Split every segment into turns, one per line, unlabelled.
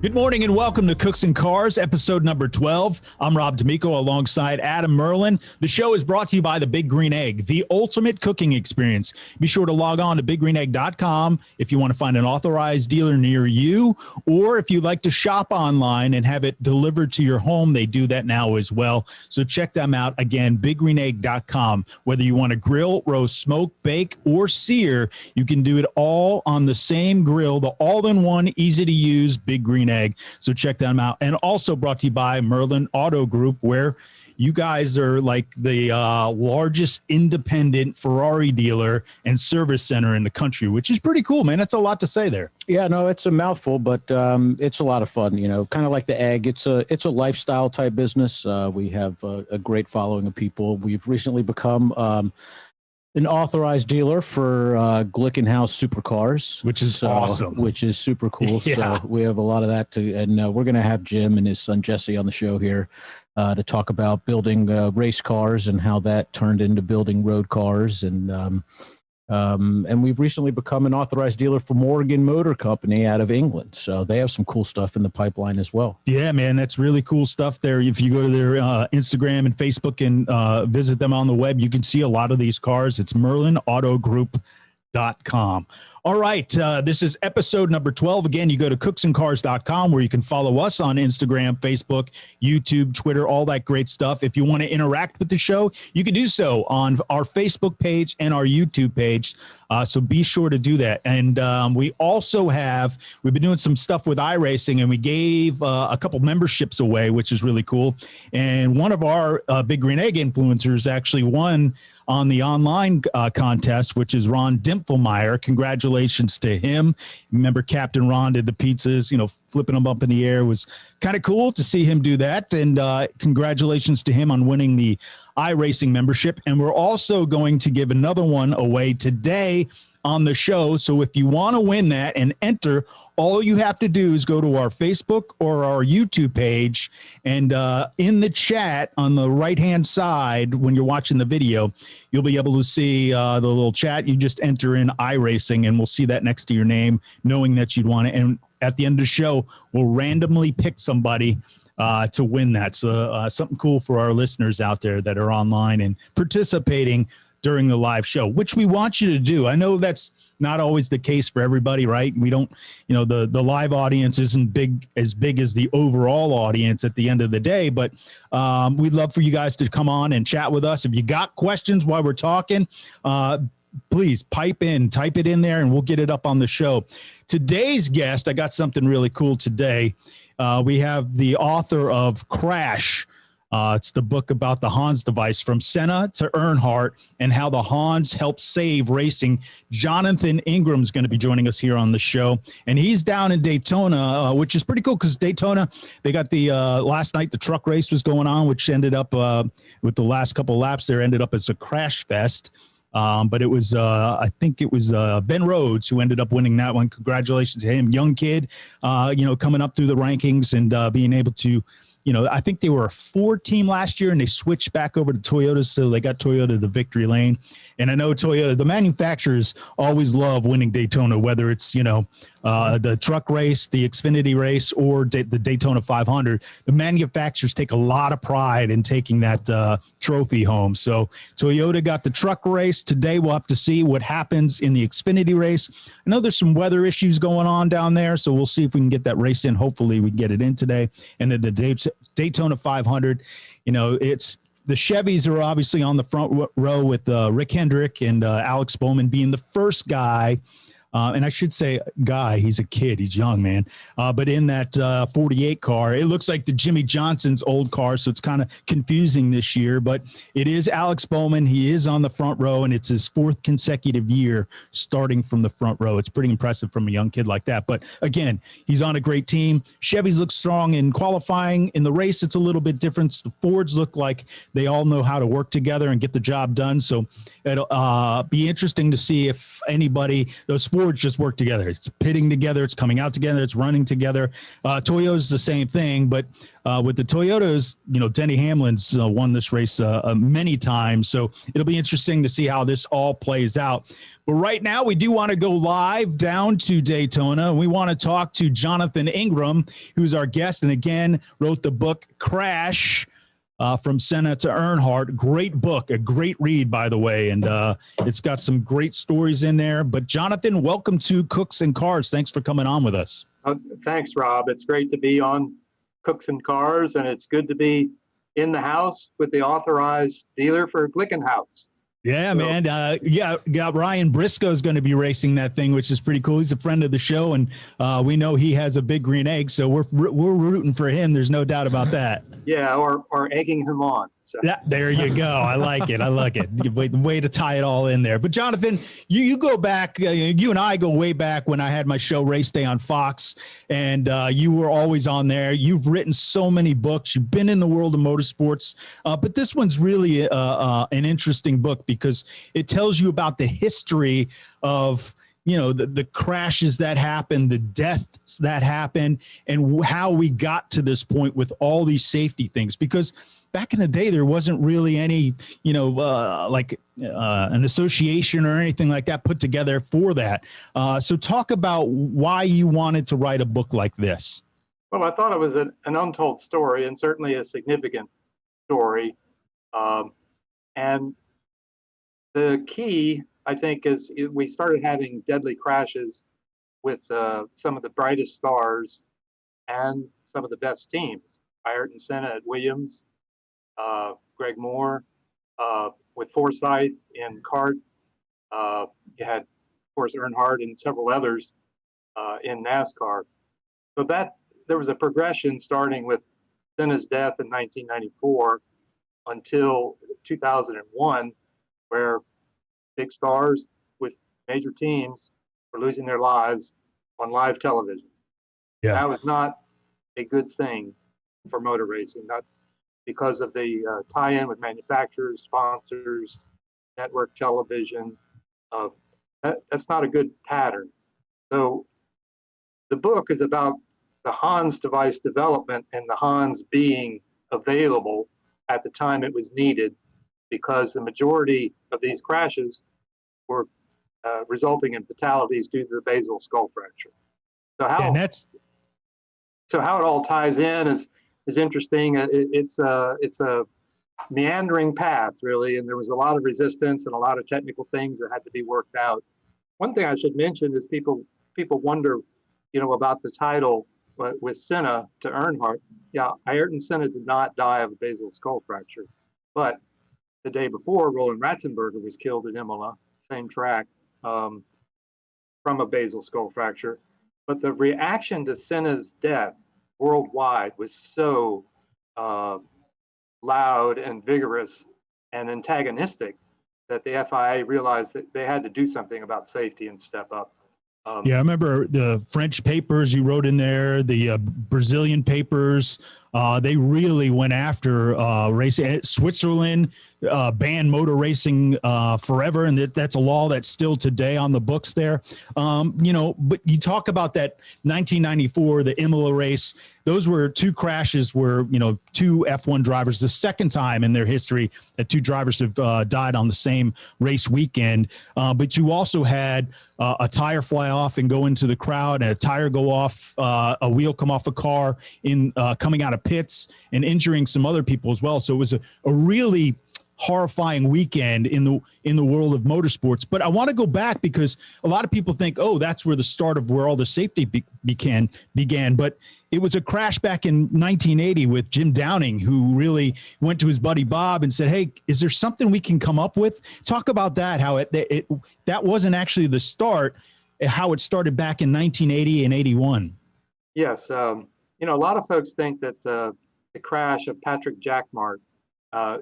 Good morning and welcome to Cooks and Cars, episode number 12. I'm Rob D'Amico alongside Adam Merlin. The show is brought to you by the Big Green Egg, the ultimate cooking experience. Be sure to log on to biggreenegg.com if you want to find an authorized dealer near you, or if you'd like to shop online and have it delivered to your home, they do that now as well. So check them out. Again, biggreenegg.com. Whether you want to grill, roast, smoke, bake, or sear, you can do it all on the same grill, the all-in-one, easy-to-use Big Green Egg. So check them out. And also brought to you by Merlin Auto Group, where you guys are like the largest independent Ferrari dealer and service center in the country, which is pretty cool, man. That's a lot to say there.
Yeah, no, it's a mouthful, but it's a lot of fun, you know, kind of like the egg. It's a lifestyle type business. We have a great following of people. We've recently become an authorized dealer for Glickenhaus Supercars,
which is awesome,
which is super cool.
Yeah.
So we have a lot of that too, and we're going to have Jim and his son Jesse on the show here to talk about building race cars and how that turned into building road cars. And we've recently become an authorized dealer for Morgan Motor Company out of England. So they have some cool stuff in the pipeline as well.
Yeah, man, that's really cool stuff there. If you go to their Instagram and Facebook and visit them on the web, you can see a lot of these cars. It's merlinautogroup.com. All right, this is episode number 12. Again, you go to CooksandCars.com where you can follow us on Instagram, Facebook, YouTube, Twitter, all that great stuff. If you want to interact with the show, you can do so on our Facebook page and our YouTube page. So be sure to do that. And we've been doing some stuff with iRacing, and we gave a couple memberships away, which is really cool. And one of our Big Green Egg influencers actually won on the online contest, which is Ron Dimpfelmeyer. Congratulations to him. Remember, Captain Ron did the pizzas, you know, flipping them up in the air. It was kind of cool to see him do that. And congratulations to him on winning the iRacing membership. And we're also going to give another one away today on the show. So if you want to win that and enter, all you have to do is go to our Facebook or our YouTube page, and in the chat on the right-hand side, when you're watching the video, you'll be able to see the little chat. You just enter in iRacing, and we'll see that next to your name, knowing that you'd want it. And at the end of the show, we'll randomly pick somebody to win that. So something cool for our listeners out there that are online and participating during the live show, which we want you to do. I know that's not always the case for everybody, right? We don't, you know, the live audience isn't as big as the overall audience at the end of the day, but we'd love for you guys to come on and chat with us. If you got questions while we're talking, please type it in there, and we'll get it up on the show. Today's guest, I got something really cool today. We have the author of Crash. It's the book about the Hans device, from Senna to Earnhardt, and how the Hans helped save racing. Jonathan Ingram is going to be joining us here on the show, and he's down in Daytona, which is pretty cool because Daytona, they got the last night the truck race was going on, which ended up with the last couple laps there ended up as a crash fest. But it was, I think it was Ben Rhodes who ended up winning that one. Congratulations to him, young kid, coming up through the rankings and being able to. You know, I think they were a Ford team last year, and they switched back over to Toyota, so they got Toyota the victory lane. And I know Toyota, the manufacturers always love winning Daytona, whether it's, you know, the truck race, the Xfinity race, or the Daytona 500. The manufacturers take a lot of pride in taking that trophy home. So Toyota got the truck race. Today we'll have to see what happens in the Xfinity race. I know there's some weather issues going on down there, so we'll see if we can get that race in. Hopefully we can get it in today. And then the Daytona 500, you know, it's the Chevys are obviously on the front row with Rick Hendrick and Alex Bowman being the first guy. And I should say guy, he's a kid, he's young, man. But in that 48 car, it looks like the Jimmy Johnson's old car, so it's kind of confusing this year. But it is Alex Bowman. He is on the front row, and it's his fourth consecutive year starting from the front row. It's pretty impressive from a young kid like that. But again, he's on a great team. Chevys look strong in qualifying. In the race, it's a little bit different. The Fords look like they all know how to work together and get the job done. So it'll be interesting to see if anybody, those Ford Fords just work together. It's pitting together. It's coming out together. It's running together. Toyota's the same thing, but with the Toyotas, Denny Hamlin's won this race many times. So it'll be interesting to see how this all plays out. But right now, we do want to go live down to Daytona. We want to talk to Jonathan Ingram, who's our guest, and again, wrote the book Crash, from Senna to Earnhardt. Great book, a great read, by the way, and it's got some great stories in there. But Jonathan, welcome to Cooks and Cars. Thanks for coming on with us.
Thanks, Rob. It's great to be on Cooks and Cars, and it's good to be in the house with the authorized dealer for Glickenhaus.
Yeah, man. Got Ryan Briscoe's going to be racing that thing, which is pretty cool. He's a friend of the show, and we know he has a big green egg, so we're rooting for him. There's no doubt about that.
Yeah, or egging him on. So.
Yeah, there you go. I like it. I like it. Way to tie it all in there. But Jonathan, you go back. You and I go way back when I had my show Race Day on Fox, and you were always on there. You've written so many books. You've been in the world of motorsports, but this one's really an interesting book because it tells you about the history of the crashes that happened, the deaths that happened, and how we got to this point with all these safety things. Because back in the day, there wasn't really any, an association or anything like that put together for that. So talk about why you wanted to write a book like this.
Well, I thought it was an untold story, and certainly a significant story. And the key, I think, is we started having deadly crashes with some of the brightest stars and some of the best teams. Ayrton Senna at Williams, Greg Moore with Forsythe in kart. You had, of course, Earnhardt and several others in NASCAR. So there was a progression starting with Senna's death in 1994 until 2001, where big stars with major teams were losing their lives on live television. Yeah. That was not a good thing for motor racing, not because of the tie-in with manufacturers, sponsors, network television. That's not a good pattern. So the book is about the Hans device development and the Hans being available at the time it was needed, because the majority of these crashes were resulting in fatalities due to the basal skull fracture. So how it all ties in is interesting. It's a meandering path, really, and there was a lot of resistance and a lot of technical things that had to be worked out. One thing I should mention is people wonder, about the title with Senna to Earnhardt. Yeah, Ayrton Senna did not die of a basal skull fracture, but the day before, Roland Ratzenberger was killed at Imola, same track, from a basal skull fracture. But the reaction to Senna's death worldwide was so loud and vigorous and antagonistic that the FIA realized that they had to do something about safety and step up. I
remember the French papers you wrote in there, the Brazilian papers. They really went after racing. Switzerland banned motor racing forever, and that's a law that's still today on the books there. But you talk about that 1994, the Imola race. Those were two crashes where, two F1 drivers, the second time in their history that two drivers have died on the same race weekend. But you also had a tire fly off and go into the crowd, and a tire go off, a wheel come off a car in coming out of pits, and injuring some other people as well. So it was a really horrifying weekend in the world of motorsports. But I want to go back because a lot of people think, oh, that's where the start of where all the safety began. But it was a crash back in 1980 with Jim Downing, who really went to his buddy Bob and said, hey, is there something we can come up with? Talk about that, how that wasn't actually the start, how it started back in 1980 and 81.
Yes. A lot of folks think that the crash of Patrick Jackmart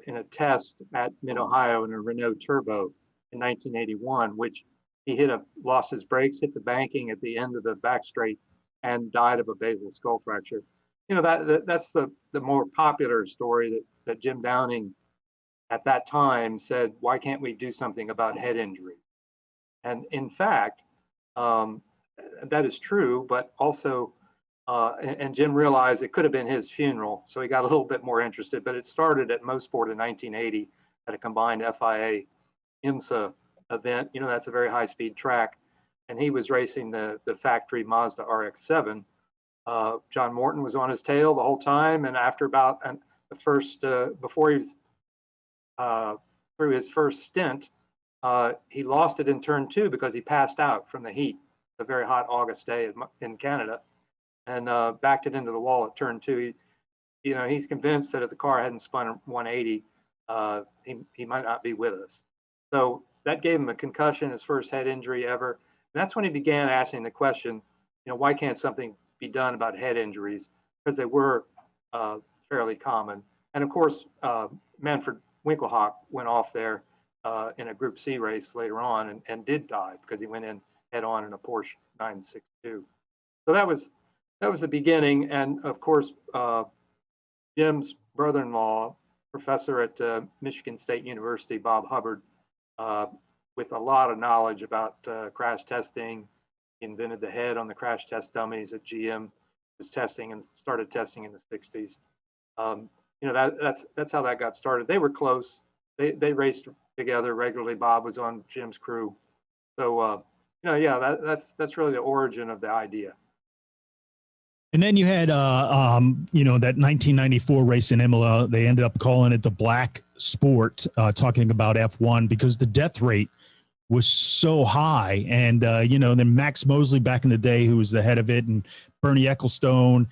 in a test at Mid-Ohio in a Renault Turbo in 1981, which he lost his brakes, hit the banking at the end of the back straight, and died of a basal skull fracture. That's the more popular story that Jim Downing at that time said, why can't we do something about head injury? And in fact, Um, that is true, but also, and Jim realized it could have been his funeral, so he got a little bit more interested. But it started at Mosport in 1980 at a combined FIA IMSA event. You know, that's a very high-speed track, and he was racing the factory Mazda RX-7. John Morton was on his tail the whole time, and after about the first, before he was through his first stint, he lost it in turn 2 because he passed out from the heat, a very hot August day in Canada, and backed it into the wall at turn 2. He's convinced that if the car hadn't spun 180, he might not be with us. So that gave him a concussion, his first head injury ever. And that's when he began asking the question, why can't something be done about head injuries? Because they were fairly common. And of course, Manfred Winkelhock went off there in a Group C race later on and did die because he went in head on in a Porsche 962. So that was the beginning. And of course, Jim's brother-in-law, professor at Michigan State University, Bob Hubbard, with a lot of knowledge about crash testing, he invented the head on the crash test dummies at GM, was testing and started testing in the 60s. That's how that got started. They were close. They raced together regularly. Bob was on Jim's crew. So, that's really the origin of the idea.
And then you had, that 1994 race in Imola. They ended up calling it the Black Sport, talking about F1 because the death rate was so high. And, then Max Mosley back in the day, who was the head of it, and Bernie Ecclestone,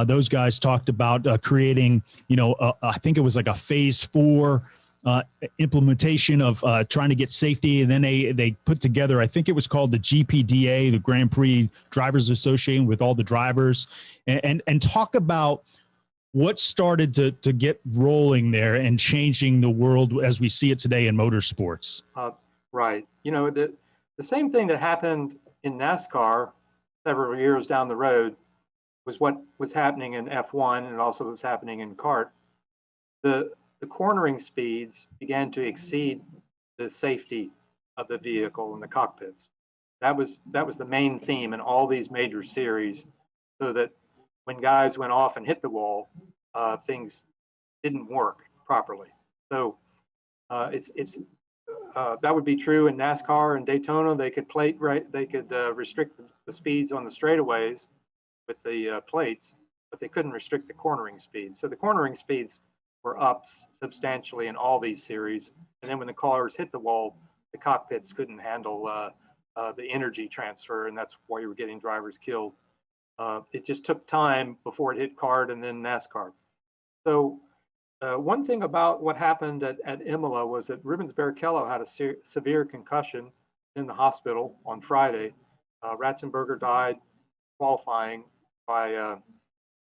those guys talked about creating, I think it was like a phase 4 implementation of trying to get safety. And then they put together, I think it was called the GPDA, the Grand Prix Drivers Association, with all the drivers, and talk about what started to get rolling there and changing the world as we see it today in motorsports.
Right. The same thing that happened in NASCAR several years down the road was what was happening in F1, and also was happening in kart. The cornering speeds began to exceed the safety of the vehicle and the cockpits. That was the main theme in all these major series, so that when guys went off and hit the wall, things didn't work properly. So that would be true in NASCAR and Daytona. They could restrict the speeds on the straightaways with the plates, but they couldn't restrict the cornering speeds. So the cornering speeds were up substantially in all these series. And then when the cars hit the wall, the cockpits couldn't handle the energy transfer, and that's why you were getting drivers killed. It just took time before it hit kart and then NASCAR. So one thing about what happened at Imola was that Rubens Barrichello had a severe concussion in the hospital on Friday. Ratzenberger died qualifying by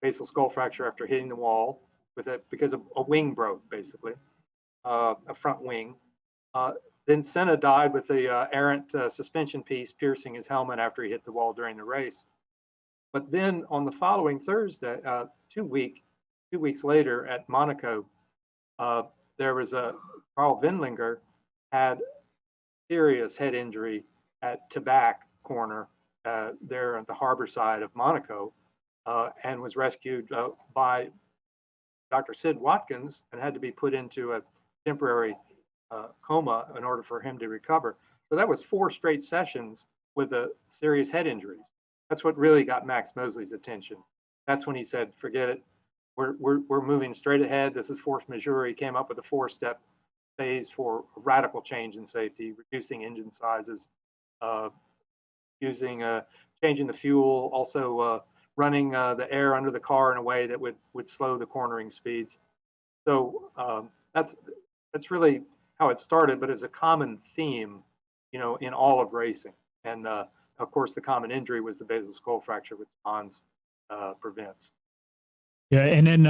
basal skull fracture after hitting the wall because a wing broke, basically, a front wing. Then Senna died with the errant suspension piece piercing his helmet after he hit the wall during the race. But then on the following Thursday, 2 weeks later at Monaco, there was Carl Windlinger had serious head injury at Tabac Corner there at the harbor side of Monaco, and was rescued by Dr. Sid Watkins and had to be put into a temporary coma in order for him to recover. So that was 4 straight sessions with serious head injuries. That's what really got Max Mosley's attention. That's when he said, forget it. We're moving straight ahead. This is force majeure. He came up with a 4-step phase for a radical change in safety, reducing engine sizes, changing the fuel, also running the air under the car in a way that would slow the cornering speeds. So that's really how it started, but it's a common theme, in all of racing. And of course, the common injury was the basal skull fracture, which Hans prevents.
Yeah, and then,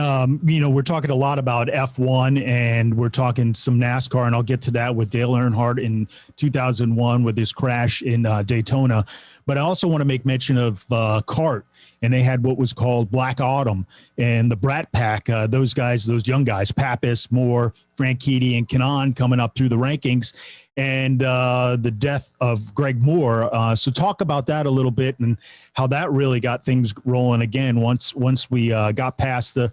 we're talking a lot about F1, and we're talking some NASCAR, and I'll get to that with Dale Earnhardt in 2001 with his crash in Daytona. But I also want to make mention of kart, and they had what was called Black Autumn, and the Brat Pack, those young guys, Pappas, Moore, Franchitti and Kanaan coming up through the rankings, and the death of Greg Moore. So talk about that a little bit and how that really got things rolling again. Once we got past the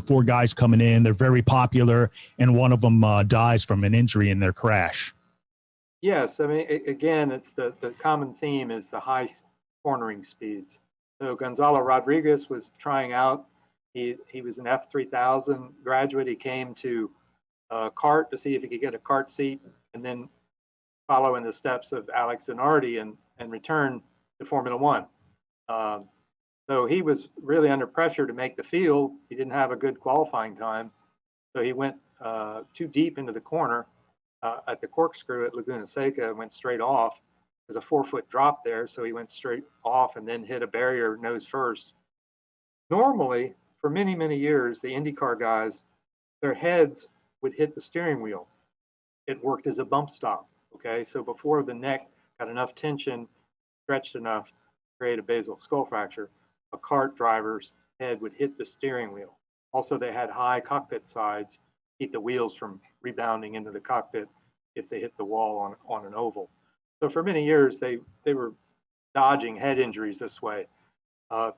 4 guys coming in, they're very popular, and one of them dies from an injury in their crash.
Yes, I mean, again, it's the common theme is the high cornering speeds. So Gonzalo Rodriguez was trying out. He was an F3000 graduate. He came to kart to see if he could get a kart seat, and then follow in the steps of Alex Zanardi and return to Formula One. So he was really under pressure to make the field. He didn't have a good qualifying time, so he went too deep into the corner at the corkscrew at Laguna Seca and went straight off. There's a 4-foot drop there, so he went straight off and then hit a barrier nose first. Normally, for many, many years, the IndyCar guys, their heads would hit the steering wheel. It worked as a bump stop, okay? So before the neck got enough tension, stretched enough to create a basal skull fracture, a kart driver's head would hit the steering wheel. Also, they had high cockpit sides, keep the wheels from rebounding into the cockpit if they hit the wall on an oval. So for many years, they were dodging head injuries this way.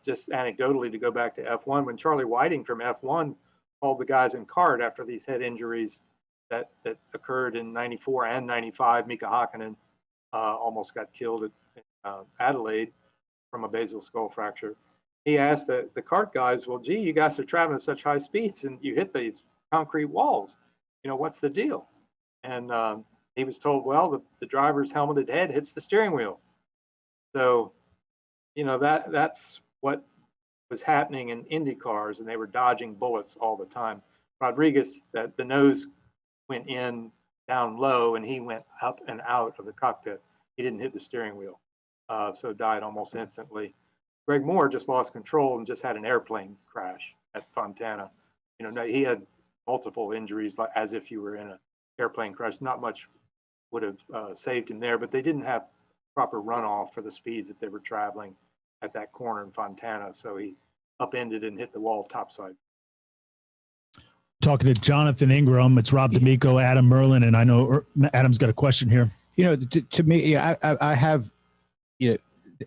Just anecdotally, to go back to F1, when Charlie Whiting from F1 called the guys in kart after these head injuries that occurred in 94 and 95, Mika Hakkinen almost got killed at Adelaide from a basal skull fracture. He asked the kart guys, well, gee, you guys are traveling at such high speeds and you hit these concrete walls. What's the deal? And he was told, well, the driver's helmeted head hits the steering wheel. So, that's what was happening in Indy cars, and they were dodging bullets all the time. Rodriguez, the nose went in down low, and he went up and out of the cockpit. He didn't hit the steering wheel, so died almost instantly. Greg Moore just lost control and just had an airplane crash at Fontana. He had multiple injuries, like as if you were in an airplane crash. Not much would have saved him there, but they didn't have proper runoff for the speeds that they were traveling at that corner in Fontana. So he upended and hit the wall topside.
Talking to Jonathan Ingram, it's Rob D'Amico, Adam Merlin, and I know Adam's got a question here.
To me, I have,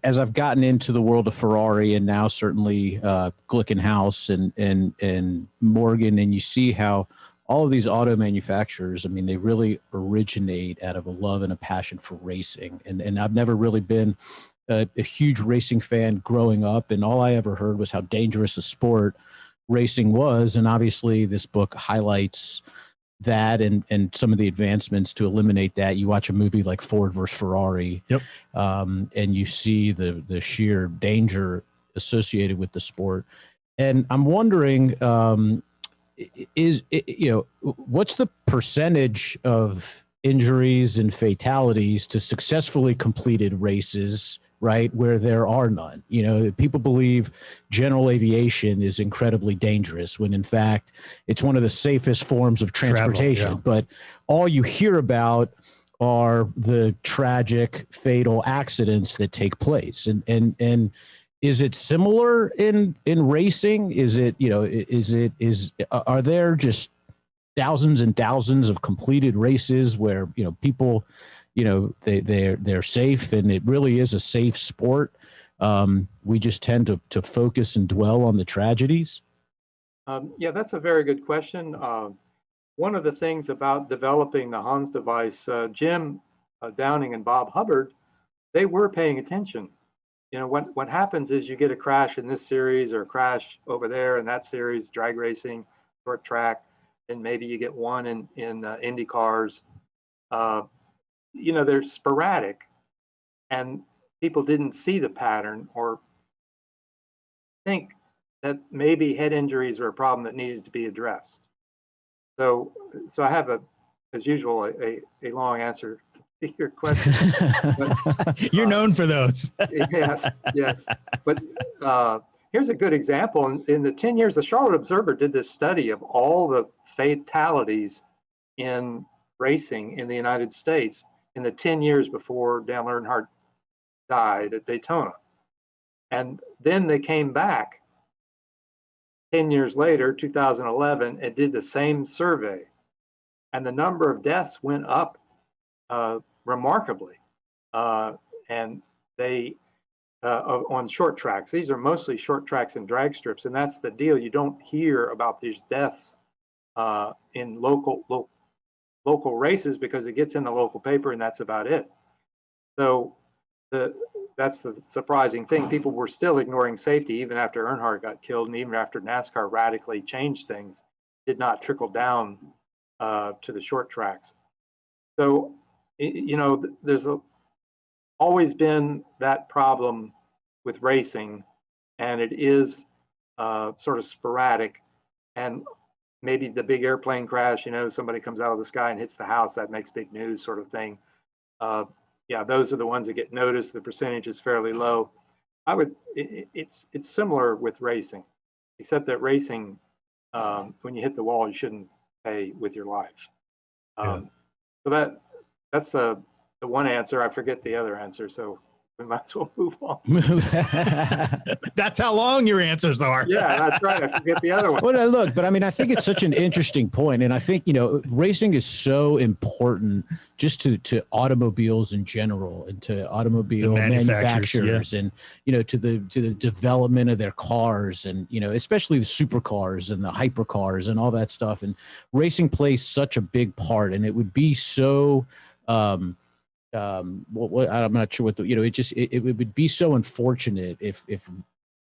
as I've gotten into the world of Ferrari and now certainly Glickenhaus and Morgan, and you see how all of these auto manufacturers, I mean, they really originate out of a love and a passion for racing. And I've never really been a huge racing fan growing up, and all I ever heard was how dangerous a sport racing was. And obviously this book highlights that and some of the advancements to eliminate that. You watch a movie like Ford versus Ferrari, yep. And you see the sheer danger associated with the sport. And I'm wondering, what's the percentage of injuries and fatalities to successfully completed races, right, where there are none? People believe general aviation is incredibly dangerous when in fact it's one of the safest forms of transportation. Travel, yeah. But all you hear about are the tragic, fatal accidents that take place. And is it similar in racing? Are there just thousands and thousands of completed races where people they're safe and it really is a safe sport? We just tend to focus and dwell on the tragedies.
Yeah, that's a very good question. One of the things about developing the Hans device, Jim Downing and Bob Hubbard, they were paying attention. What happens is you get a crash in this series or a crash over there in that series, drag racing, short track, and maybe you get one in Indy cars. They're sporadic, and people didn't see the pattern or think that maybe head injuries were a problem that needed to be addressed. So I have as usual, a long answer to your question. But,
you're known for those.
Yes. But here's a good example. In the 10 years, the Charlotte Observer did this study of all the fatalities in racing in the United States in the 10 years before Dale Earnhardt died at Daytona. And then they came back 10 years later, 2011, and did the same survey. and the number of deaths went up remarkably. And they on short tracks. These are mostly short tracks and drag strips, and that's the deal. You don't hear about these deaths in local races because it gets in the local paper, and that's about it. So that's the surprising thing. People were still ignoring safety even after Earnhardt got killed, and even after NASCAR radically changed things, did not trickle down to the short tracks. So, you know, there's always been that problem with racing, and it is sort of sporadic. And maybe the big airplane crash, you know, somebody comes out of the sky and hits the house, that makes big news, sort of thing. Yeah, those are the ones that get noticed. The percentage is fairly low. It's similar with racing, except that racing, when you hit the wall, you shouldn't pay with your life. So that's the one answer. I forget the other answer, so we might as well move on.
That's how long your answers are.
Yeah, that's right. I forget the other one.
Well, look, but I mean, I think it's such an interesting point, and I think, you know, racing is so important just to automobiles in general, and to automobile manufacturers, and, you know, to the development of their cars, and, you know, especially the supercars and the hypercars and all that stuff. And racing plays such a big part, and it would be so. I'm not sure what it would be so unfortunate if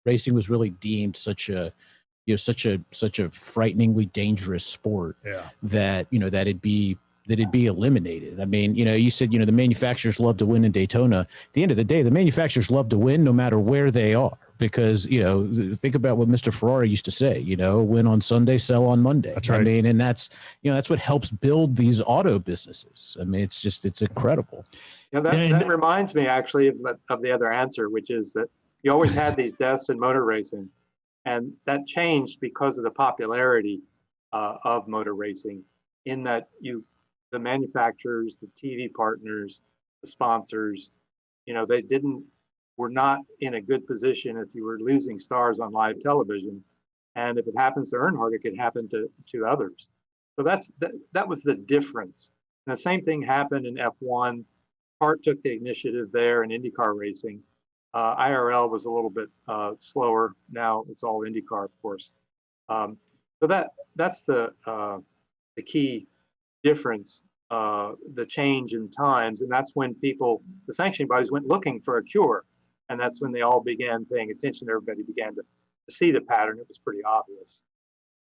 racing was really deemed such a frighteningly dangerous sport, that, you know, that it'd be eliminated. I mean, you know, you said, you know, the manufacturers love to win in Daytona. At the end of the day, the manufacturers love to win no matter where they are, because, you know, think about what Mr. Ferrari used to say, you know, win on Sunday, sell on Monday.
That's right.
I mean, and that's, you know, that's what helps build these auto businesses. I mean, it's incredible.
Yeah, that reminds me actually of the other answer, which is that you always had these deaths in motor racing, and that changed because of the popularity of motor racing, in that the manufacturers, the TV partners, the sponsors, you know, were not in a good position if you were losing stars on live television. And if it happens to Earnhardt, it could happen to others. So that was the difference. And the same thing happened in F1. Hart took the initiative there in IndyCar racing. IRL was a little bit slower. Now it's all IndyCar, of course. So that's the key difference, the change in times. And that's when the sanctioning bodies went looking for a cure. And that's when they all began paying attention. Everybody began to see the pattern. It was pretty obvious.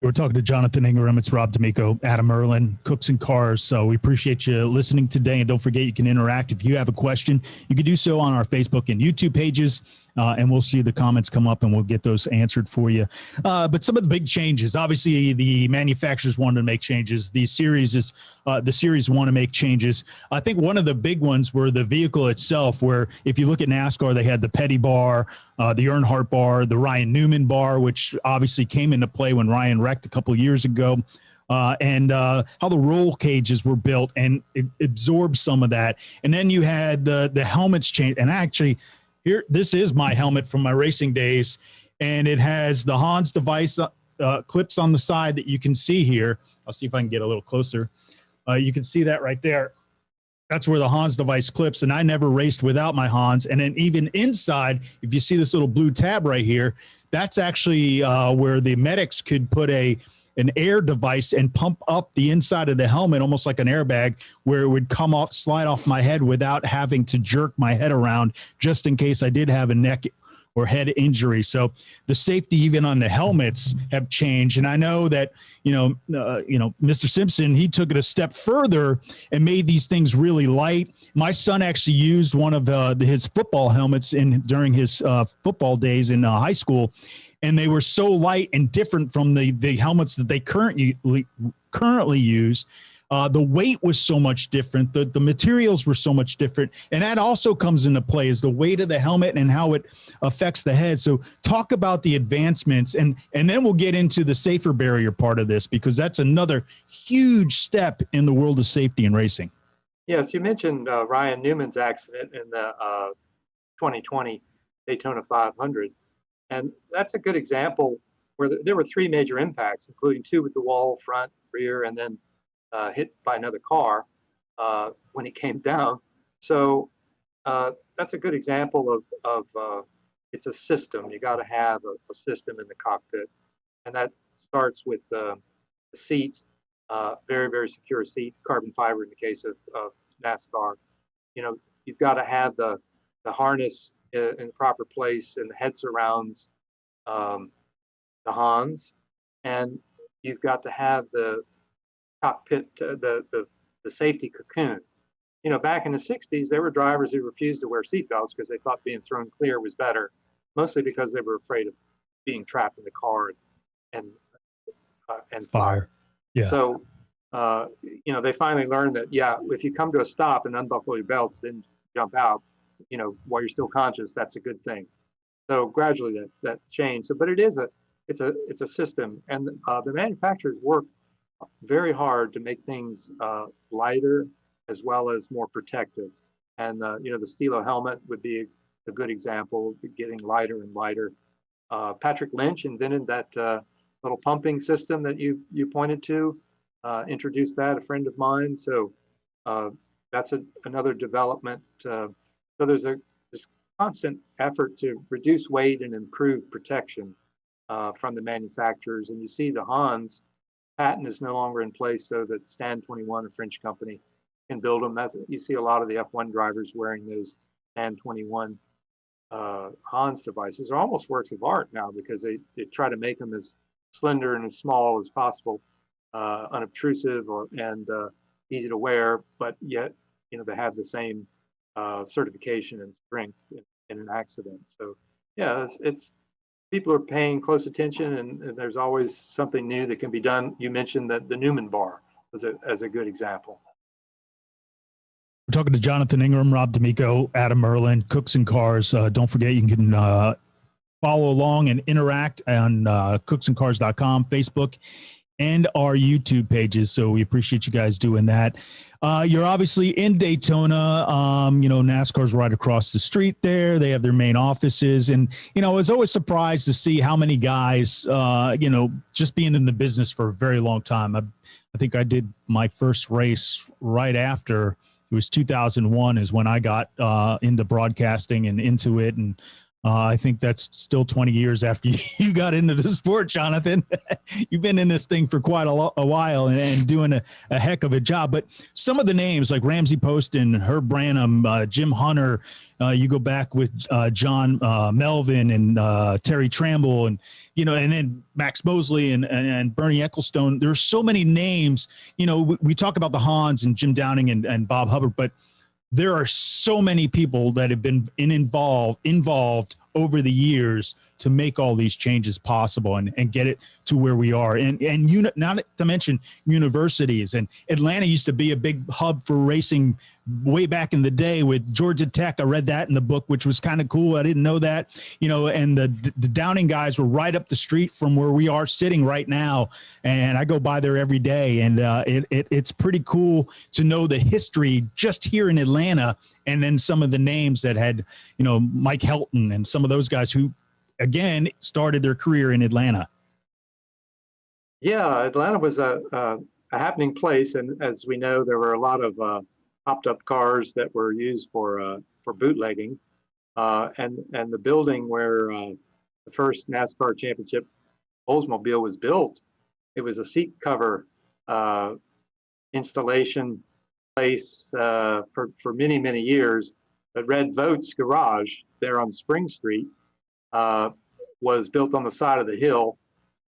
We're talking to Jonathan Ingram. It's Rob D'Amico, Adam Erlin, Cooks and Cars. So we appreciate you listening today. And don't forget, you can interact. If you have a question, you can do so on our Facebook and YouTube pages. And we'll see the comments come up, and we'll get those answered for you. But some of the big changes, obviously, the manufacturers wanted to make changes. The series want to make changes. I think one of the big ones were the vehicle itself, where if you look at NASCAR, they had the Petty bar, the Earnhardt bar, the Ryan Newman bar, which obviously came into play when Ryan wrecked a couple of years ago. And how the roll cages were built, and it absorbed some of that. And then you had the helmets change. And actually, here, this is my helmet from my racing days, and it has the Hans device clips on the side that you can see here. I'll see if I can get a little closer. You can see that right there. That's where the Hans device clips, and I never raced without my Hans. And then even inside, if you see this little blue tab right here, that's actually where the medics could put an air device and pump up the inside of the helmet, almost like an airbag, where it would come off, slide off my head without having to jerk my head around, just in case I did have a neck or head injury. So the safety even on the helmets have changed. And I know that, Mr. Simpson, he took it a step further and made these things really light. My son actually used one of his football helmets during his football days in high school. And they were so light and different from the helmets that they currently use. The weight was so much different. The materials were so much different. And that also comes into play, is the weight of the helmet and how it affects the head. So talk about the advancements, and then we'll get into the safer barrier part of this, because that's another huge step in the world of safety in racing.
Yes, you mentioned Ryan Newman's accident in the 2020 Daytona 500. And that's a good example where there were three major impacts, including two with the wall, front, rear, and then hit by another car when he came down. So that's a good example of it's a system. You got to have a system in the cockpit, and that starts with the seat, very, very secure seat, carbon fiber in the case of NASCAR. You know, you've got to have the harness in the proper place and the head surrounds, the Hans, and you've got to have the cockpit, the safety cocoon. You know, back in the 60s, there were drivers who refused to wear seatbelts because they thought being thrown clear was better, mostly because they were afraid of being trapped in the car and fire.
Yeah.
So, you know, they finally learned that, yeah, if you come to a stop and unbuckle your belts, then jump out, you know, while you're still conscious, that's a good thing. So gradually that changed. So, but it's a system, and the manufacturers work very hard to make things lighter as well as more protective. And you know, the Stilo helmet would be a good example, getting lighter and lighter. Patrick Lynch invented that little pumping system that you pointed to, introduced that, a friend of mine. So that's another development. So there's constant effort to reduce weight and improve protection from the manufacturers. And you see the Hans patent is no longer in place, so that Stand 21, a French company, can build them. You see a lot of the F1 drivers wearing those Stand 21 Hans devices. They're almost works of art now because they try to make them as slender and as small as possible, unobtrusive and easy to wear, but yet, you know, they have the same certification and strength in an accident. So yeah, it's people are paying close attention, and there's always something new that can be done. You mentioned that the Newman bar as a good example.
We're talking to Jonathan Ingram, Rob D'Amico, Adam Merlin, Cooks and Cars. Don't forget, you can follow along and interact on CooksandCars.com, Facebook, and our YouTube pages. So we appreciate you guys doing that. You're obviously in Daytona. You know, NASCAR's right across the street there. They have their main offices. And, you know, I was always surprised to see how many guys, you know, just being in the business for a very long time. I think I did my first race right after. It was 2001 is when I got into broadcasting and into it. And I think that's still 20 years after you got into the sport, Jonathan. You've been in this thing for quite a while and doing a heck of a job. But some of the names like Ramsey Poston, Herb Branham, Jim Hunter, you go back with John Melvin and Terry Tramble, and, you know, and then Max Mosley and Bernie Ecclestone. There's so many names. You know, we talk about the Hans and Jim Downing and Bob Hubbard, but there are so many people that have been involved over the years to make all these changes possible and get it to where we are. And not to mention universities. And Atlanta used to be a big hub for racing way back in the day with Georgia Tech. I read that in the book, which was kind of cool. I didn't know that, you know, and the Downing guys were right up the street from where we are sitting right now. And I go by there every day. And it's pretty cool to know the history just here in Atlanta. And then some of the names that had, you know, Mike Helton and some of those guys who, again, started their career in Atlanta.
Yeah, Atlanta was a happening place, and as we know, there were a lot of hopped-up cars that were used for bootlegging, and the building where the first NASCAR championship Oldsmobile was built, it was a seat cover installation place for many years. But Red Vote's garage there on Spring Street was built on the side of the hill.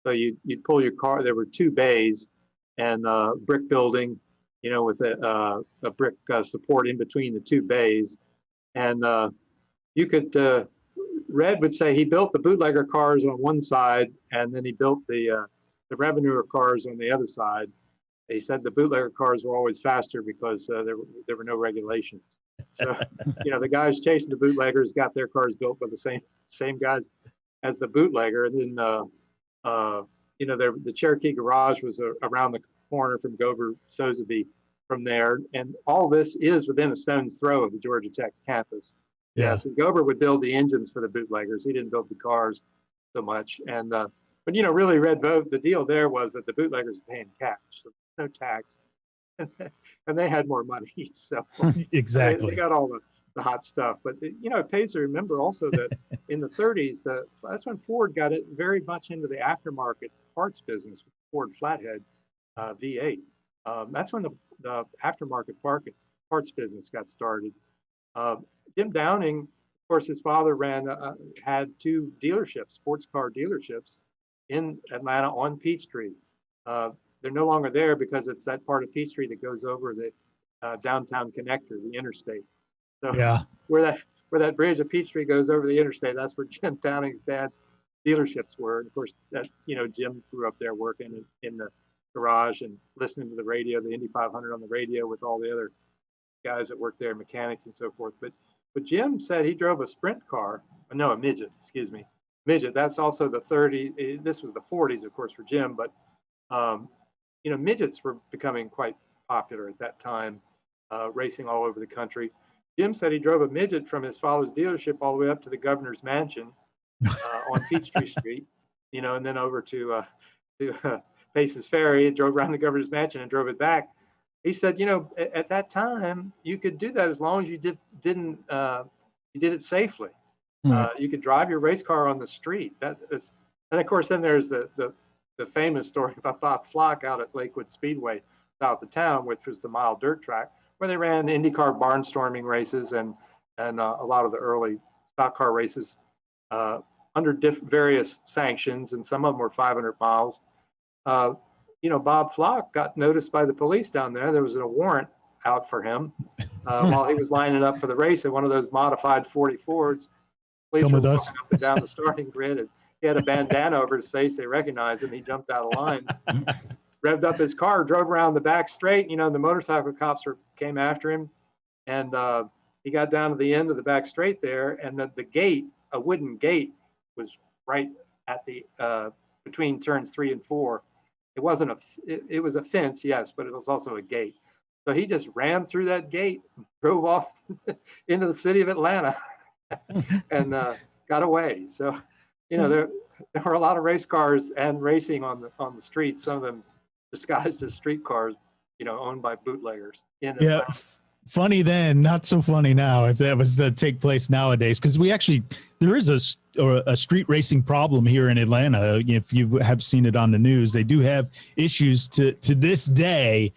So you'd pull your car. There were two bays and a brick building, you know, with a brick support in between the two bays. And you could, Red would say he built the bootlegger cars on one side, and then he built the revenue cars on the other side. He said the bootlegger cars were always faster because there were no regulations. So, you know, the guys chasing the bootleggers got their cars built by the same guys as the bootlegger. And then, you know, the Cherokee garage was around the corner from Gover Sotheby from there. And all this is within a stone's throw of the Georgia Tech campus. Yeah. So Gover would build the engines for the bootleggers. He didn't build the cars so much. And, but, you know, really, Red Vote, the deal there was that the bootleggers were paying cash. So no tax. and they had more money. So
Exactly.
they got all the hot stuff. But it pays to remember also that in the 30s, that's when Ford got it very much into the aftermarket parts business with Ford Flathead V8. That's when the aftermarket parts business got started. Jim Downing, of course, his father had two dealerships, sports car dealerships in Atlanta on Peachtree. They're no longer there because it's that part of Peachtree that goes over the downtown connector, the interstate. So
Yeah.
where that bridge of Peachtree goes over the interstate, that's where Jim Downing's dad's dealerships were. And of course, Jim grew up there working in the garage and listening to the radio, the Indy 500 on the radio with all the other guys that worked there, mechanics and so forth. But Jim said he drove a sprint car, no, a midget, excuse me. Midget, that's also the 30s. This was the 40s, of course, for Jim, but midgets were becoming quite popular at that time, racing all over the country. Jim said he drove a midget from his father's dealership all the way up to the governor's mansion on Peachtree Street, and then over to Pace's Ferry, and drove around the governor's mansion and drove it back. He said, at that time, you could do that as long as you did it safely. You could drive your race car on the street. And of course, then there's the famous story about Bob Flock out at Lakewood Speedway south of town, which was the mile dirt track, where they ran IndyCar barnstorming races and a lot of the early stock car races under various sanctions, and some of them were 500 miles. Bob Flock got noticed by the police down there. There was a warrant out for him while he was lining up for the race in one of those modified 40 Fords. Police
Come with us.
Up and down the starting grid, and he had a bandana over his face. They recognized him. He jumped out of line, revved up his car, drove around the back straight. The motorcycle cops came after him, and he got down to the end of the back straight there, and the gate, a wooden gate, was right at the between turns 3 and 4. It wasn't it was a fence, yes, but it was also a gate. So he just rammed through that gate, drove off into the city of Atlanta, and got away. So, there were a lot of race cars and racing on the streets. Some of them disguised as street cars, owned by bootleggers in Atlanta.
Yeah. Funny then, not so funny now, if that was to take place nowadays, because there is a street racing problem here in Atlanta. If you have seen it on the news, they do have issues to this day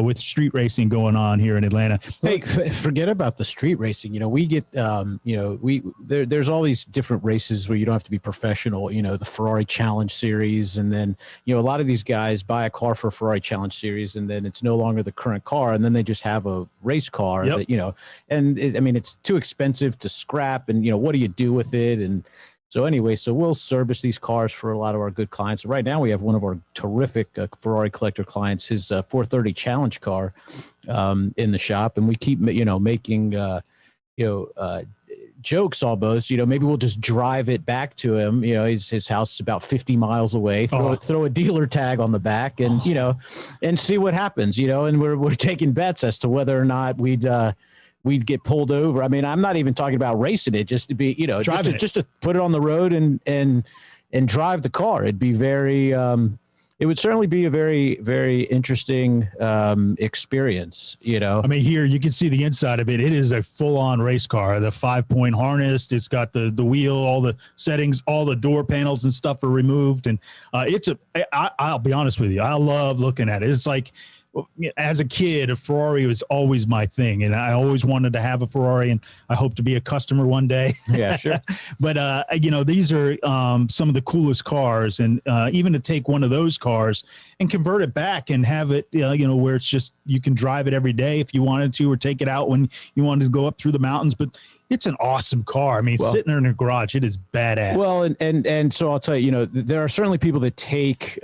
with street racing going on here in Atlanta.
Hey, forget about the street racing. We get, there's all these different races where you don't have to be professional, the Ferrari Challenge Series. And then, a lot of these guys buy a car for a Ferrari Challenge Series, and then it's no longer the current car. And then they just have a race car that, it's too expensive to scrap. And, what do you do with it? And so anyway, we'll service these cars for a lot of our good clients. Right now, we have one of our terrific Ferrari collector clients, his 430 Challenge car in the shop, and we keep making jokes almost. Maybe we'll just drive it back to him. His house is about 50 miles away. Throw a dealer tag on the back, and and see what happens. And we're taking bets as to whether or not we'd get pulled over. I mean, I'm not even talking about racing it, just to be, just to put it on the road and drive the car. It'd be it would certainly be a very, very interesting experience, I
mean, here you can see the inside of it. It is a full-on race car. The 5-point harness, it's got the wheel, all the settings, all the door panels and stuff are removed. And I'll be honest with you, I love looking at it. It's like, as a kid, a Ferrari was always my thing, and I always wanted to have a Ferrari, and I hope to be a customer one day.
Yeah, sure.
But these are some of the coolest cars, and even to take one of those cars and convert it back and have it, where it's just you can drive it every day if you wanted to, or take it out when you wanted to go up through the mountains. But it's an awesome car. I mean, sitting there in a garage, it is badass.
Well, and so I'll tell you, there are certainly people that take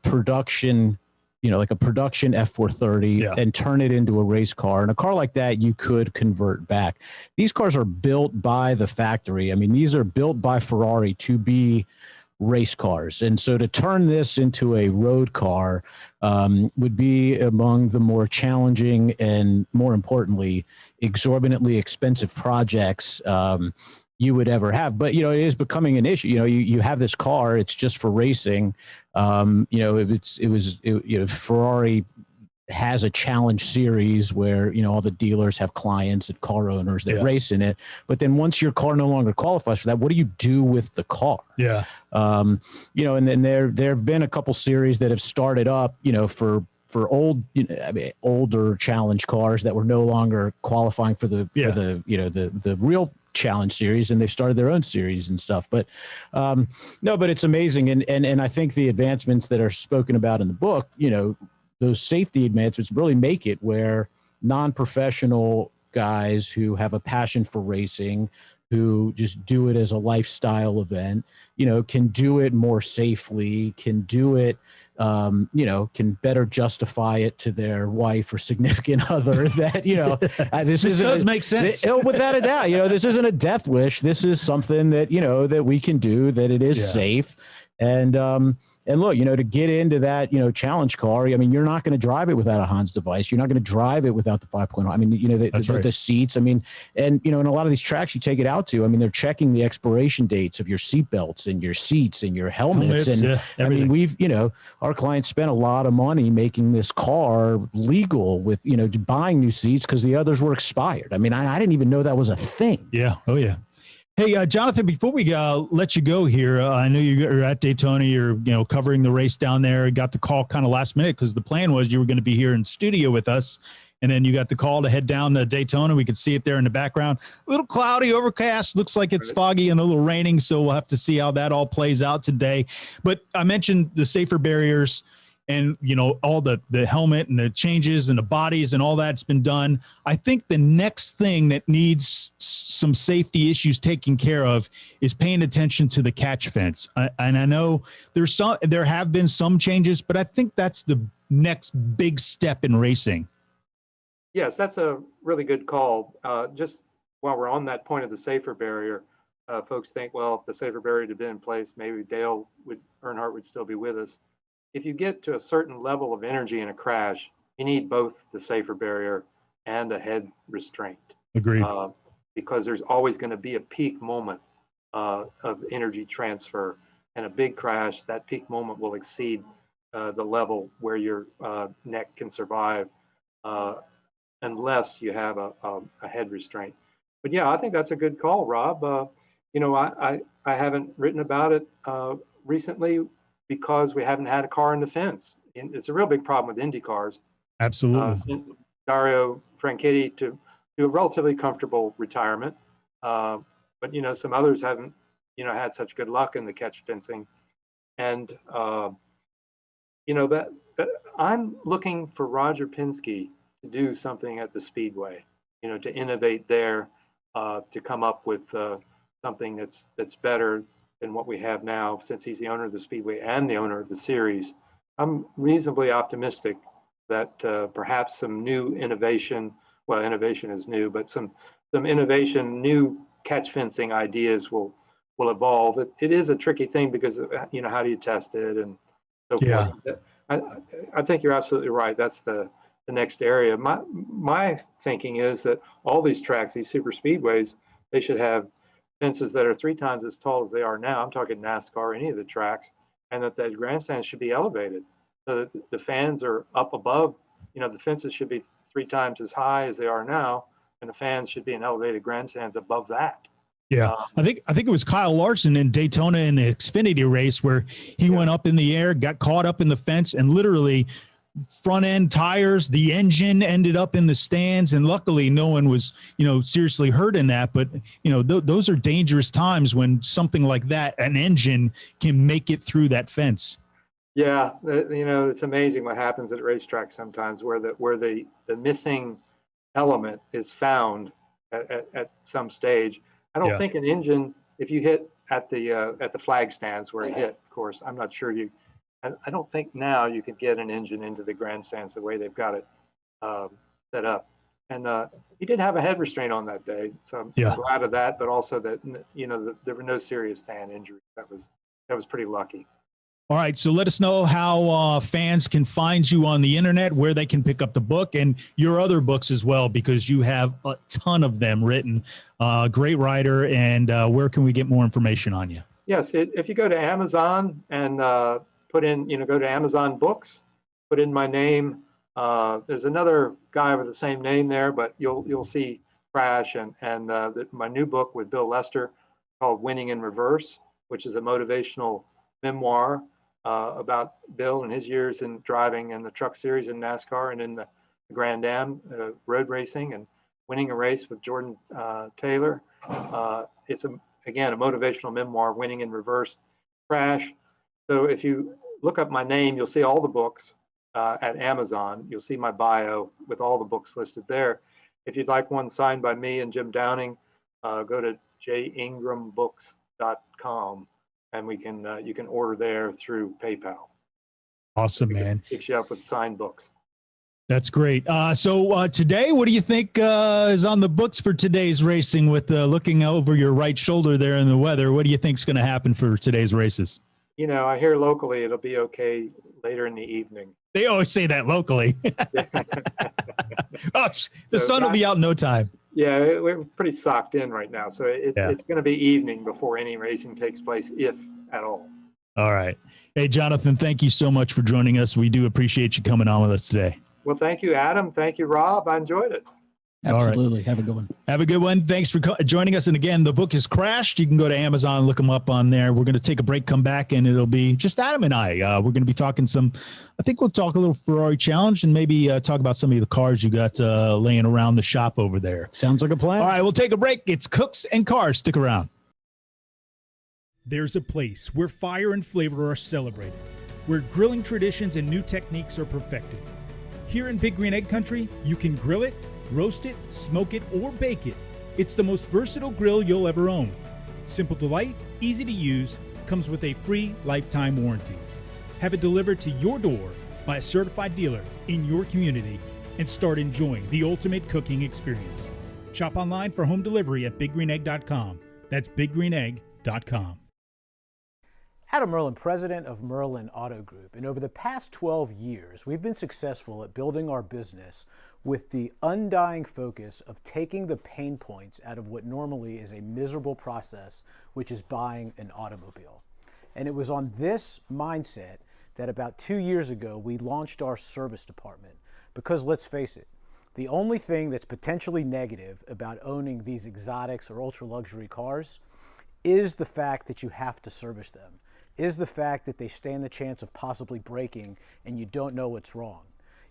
production, like a production F430 and turn it into a race car. And a car like that, you could convert back. These cars are built by the factory. I mean, these are built by Ferrari to be race cars. And so to turn this into a road car would be among the more challenging and, more importantly, exorbitantly expensive projects you would ever have. But, it is becoming an issue. You have this car, it's just for racing. If Ferrari has a challenge series where, you know, all the dealers have clients and car owners that race in it. But then once your car no longer qualifies for that, what do you do with the car?
Yeah.
You know, and then there have been a couple series that have started up, you know, for old, you know, I mean, older challenge cars that were no longer qualifying for the you know, the real challenge series, and they've started their own series and stuff. But no, but it's amazing, and I think the advancements that are spoken about in the book, you know, those safety advancements really make it where non-professional guys who have a passion for racing, who just do it as a lifestyle event, you know, can do it more safely, can do it, you know, can better justify it to their wife or significant other that, you know, this
does make sense.
Without a doubt, you know, this isn't a death wish. This is something that, you know, that we can do, that it is safe. And look, you know, to get into that, you know, challenge car, I mean, you're not going to drive it without a Hans device. You're not going to drive it without the 5.0. I mean, you know, the seats, I mean, and, you know, in a lot of these tracks you take it out to, I mean, they're checking the expiration dates of your seat belts and your seats and your helmets. And I mean, we've, you know, our clients spent a lot of money making this car legal with, you know, buying new seats because the others were expired. I mean, I didn't even know that was a thing.
Yeah. Oh, yeah. Hey, Jonathan, before we let you go here, I know you're at Daytona, you're, you know, covering the race down there, got the call kind of last minute because the plan was you were going to be here in studio with us. And then you got the call to head down to Daytona. We could see it there in the background. A little cloudy, overcast, looks like it's foggy and a little raining. So we'll have to see how that all plays out today. But I mentioned the safer barriers and, you know, all the helmet and the changes and the bodies and all that's been done. I think the next thing that needs some safety issues taken care of is paying attention to the catch fence. And I know there have been some changes, but I think that's the next big step in racing.
Yes, that's a really good call. Just while we're on that point of the safer barrier, folks think, well, if the safer barrier had been in place, maybe Earnhardt would still be with us. If you get to a certain level of energy in a crash, you need both the safer barrier and a head restraint.
Agreed.
Because there's always going to be a peak moment of energy transfer. And a big crash, that peak moment will exceed the level where your neck can survive unless you have a head restraint. But yeah, I think that's a good call, Rob. You know, I haven't written about it recently, because we haven't had a car in the fence. And it's a real big problem with Indy cars.
Absolutely.
Dario Franchitti to a relatively comfortable retirement. But, you know, some others haven't, you know, had such good luck in the catch fencing. And, you know, that I'm looking for Roger Penske to do something at the Speedway, you know, to innovate there, to come up with something that's better than what we have now, since he's the owner of the Speedway and the owner of the series. I'm reasonably optimistic that perhaps some new innovation, well, innovation is new, but some innovation, new catch fencing ideas will evolve. It is a tricky thing because, you know, how do you test it and so forth. I think you're absolutely right. That's the next area. My thinking is that all these tracks, these super speedways, they should have fences that are 3 times as tall as they are now. I'm talking NASCAR, any of the tracks, and that the grandstands should be elevated so that the fans are up above. You know, the fences should be 3 times as high as they are now, and the fans should be in elevated grandstands above that.
Yeah, I think it was Kyle Larson in Daytona in the Xfinity race where he went up in the air, got caught up in the fence, and literally front end tires, the engine ended up in the stands, and luckily no one was, you know, seriously hurt in that. But, you know, those are dangerous times when something like that, an engine, can make it through that fence.
Yeah, you know, it's amazing what happens at racetracks sometimes, where the missing element is found at some stage. I don't think an engine, if you hit at the flag stands where it hit, of course, I'm not sure I don't think now you could get an engine into the grandstands the way they've got it set up. And he did have a head restraint on that day, so I'm glad of that. But also that, you know, there were no serious fan injuries. That was pretty lucky.
All right, so let us know how fans can find you on the internet, where they can pick up the book and your other books as well, because you have a ton of them written. Great writer, and where can we get more information on you?
Yes, if you go to Amazon and put in, you know, go to Amazon Books, put in my name, There's another guy with the same name there, but you'll see Crash and my new book with Bill Lester called Winning in Reverse, which is a motivational memoir about Bill and his years in driving in the Truck Series in NASCAR and in the Grand Am road racing and winning a race with Jordan Taylor. It's again a motivational memoir, Winning in Reverse, Crash. So if you look up my name, you'll see all the books at Amazon. You'll see my bio with all the books listed there. If you'd like one signed by me and Jim Downing, go to jingrambooks.com and you can order there through PayPal.
Awesome, man.
Picks you up with signed books.
That's great. So today, what do you think is on the books for today's racing with looking over your right shoulder there in the weather? What do you think is going to happen for today's races?
You know, I hear locally it'll be okay later in the evening.
They always say that locally. The sun will be out in no time.
Yeah, we're pretty socked in right now. So it's going to be evening before any racing takes place, if at all.
All right. Hey, Jonathan, thank you so much for joining us. We do appreciate you coming on with us today.
Well, thank you, Adam. Thank you, Rob. I enjoyed it.
Absolutely. Have a good one.
Have a good one. Thanks for joining us. And again, the book is Crashed. You can go to Amazon, look them up on there. We're going to take a break, come back, and it'll be just Adam and I. We're going to be talking I think we'll talk a little Ferrari challenge and maybe talk about some of the cars you got laying around the shop over there.
Sounds like a plan.
All right, we'll take a break. It's Cooks and Cars. Stick around. There's a place where fire and flavor are celebrated, where grilling traditions and new techniques are perfected. Here in Big Green Egg Country, you can grill it, roast it, smoke it, or bake it. It's the most versatile grill you'll ever own. Simple to light, easy to use, comes with a free lifetime warranty. Have it delivered to your door by a certified dealer in your community and start enjoying the ultimate cooking experience. Shop online for home delivery at biggreenegg.com. That's biggreenegg.com.
Adam Merlin, president of Merlin Auto Group, and over the past 12 years, we've been successful at building our business with the undying focus of taking the pain points out of what normally is a miserable process, which is buying an automobile. And it was on this mindset that about 2 years ago, we launched our service department. Because let's face it, the only thing that's potentially negative about owning these exotics or ultra luxury cars is the fact that you have to service them, is the fact that they stand the chance of possibly breaking and you don't know what's wrong.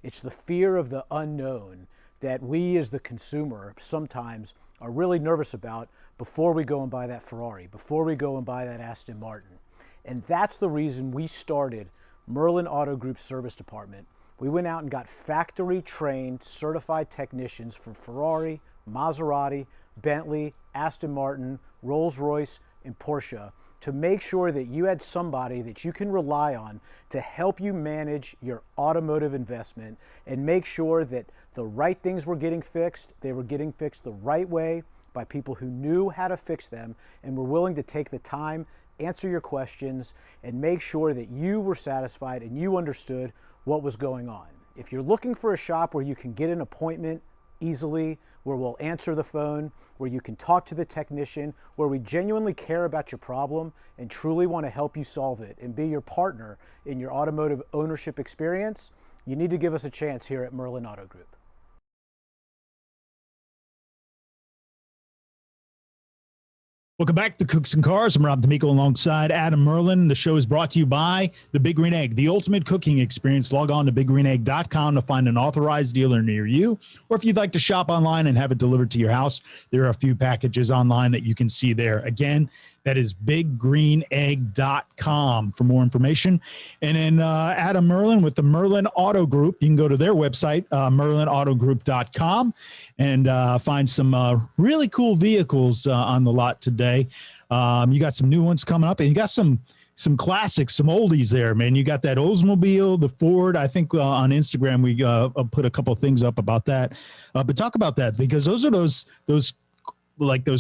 It's the fear of the unknown that we as the consumer sometimes are really nervous about before we go and buy that Ferrari, before we go and buy that Aston Martin. And that's the reason we started Merlin Auto Group Service Department. We went out and got factory-trained, certified technicians for Ferrari, Maserati, Bentley, Aston Martin, Rolls-Royce, and Porsche to make sure that you had somebody that you can rely on to help you manage your automotive investment and make sure that the right things were getting fixed, they were getting fixed the right way by people who knew how to fix them and were willing to take the time, answer your questions, and make sure that you were satisfied and you understood what was going on. If you're looking for a shop where you can get an appointment easily, where we'll answer the phone, where you can talk to the technician, where we genuinely care about your problem and truly want to help you solve it and be your partner in your automotive ownership experience, you need to give us a chance here at Merlin Auto Group.
Welcome back to Cooks and Cars. I'm Rob D'Amico alongside Adam Merlin. The show is brought to you by the Big Green Egg, the ultimate cooking experience. Log on to biggreenegg.com to find an authorized dealer near you. Or if you'd like to shop online and have it delivered to your house, there are a few packages online that you can see there. Again, that is biggreenegg.com for more information. And then Adam Merlin with the Merlin Auto Group. You can go to their website, merlinautogroup.com, and find some really cool vehicles on the lot today. You got some new ones coming up, and you got some classics, some oldies there, man. You got that Oldsmobile, the Ford. I think on Instagram we put a couple of things up about that. But talk about that, because those are those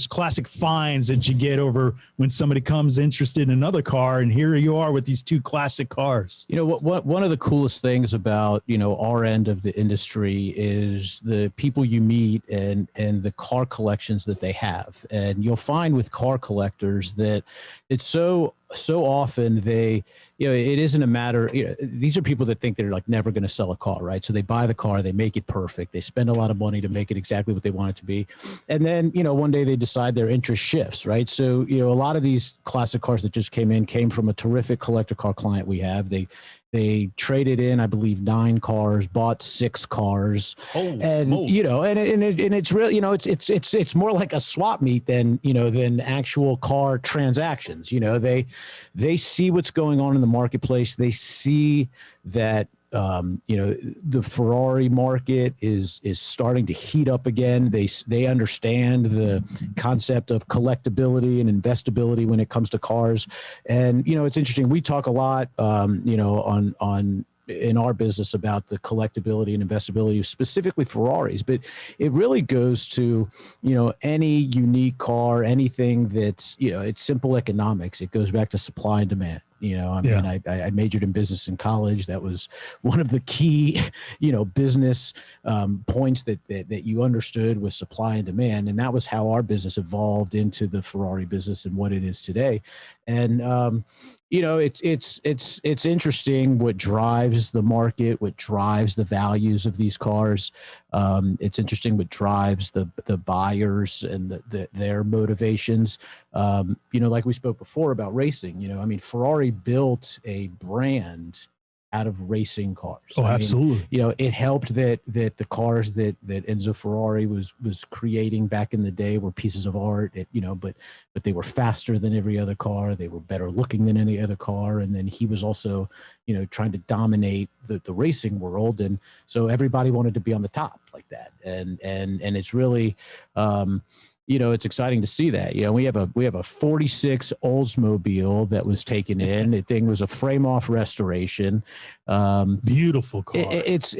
classic finds that you get over when somebody comes interested in another car, and here you are with these two classic cars.
You know, what one of the coolest things about, our end of the industry is the people you meet and the car collections that they have. And you'll find with car collectors that it's so so often they, it isn't a matter, these are people that think they're like never going to sell a car, right? So they buy the car, they make it perfect. They spend a lot of money to make it exactly what they want it to be. And then, one day they decide their interest shifts, right? So, a lot of these classic cars that just came from a terrific collector car client we have. They traded in, I believe, 9 cars, bought 6 cars, and it's really, it's more like a swap meet than actual car transactions. They see what's going on in the marketplace. They see that the Ferrari market is starting to heat up again. They understand the concept of collectability and investability when it comes to cars. And, it's interesting. We talk a lot, on in our business about the collectability and investability of specifically Ferraris, but it really goes to, any unique car, anything that's, it's simple economics. It goes back to supply and demand. I majored in business in college. That was one of the key, business points that you understood was supply and demand. And that was how our business evolved into the Ferrari business and what it is today. And, it's interesting what drives the market, what drives the values of these cars. It's interesting what drives the buyers and their motivations. Like we spoke before about racing, Ferrari built a brand out of racing cars.
Oh, absolutely.
It helped that the cars that Enzo Ferrari was creating back in the day were pieces of art, but they were faster than every other car. They were better looking than any other car. And then he was also, trying to dominate the racing world. And so everybody wanted to be on the top like that. And it's really, it's exciting to see that. We have a 46 Oldsmobile that was taken in. The thing was a frame off restoration.
Beautiful car.
It's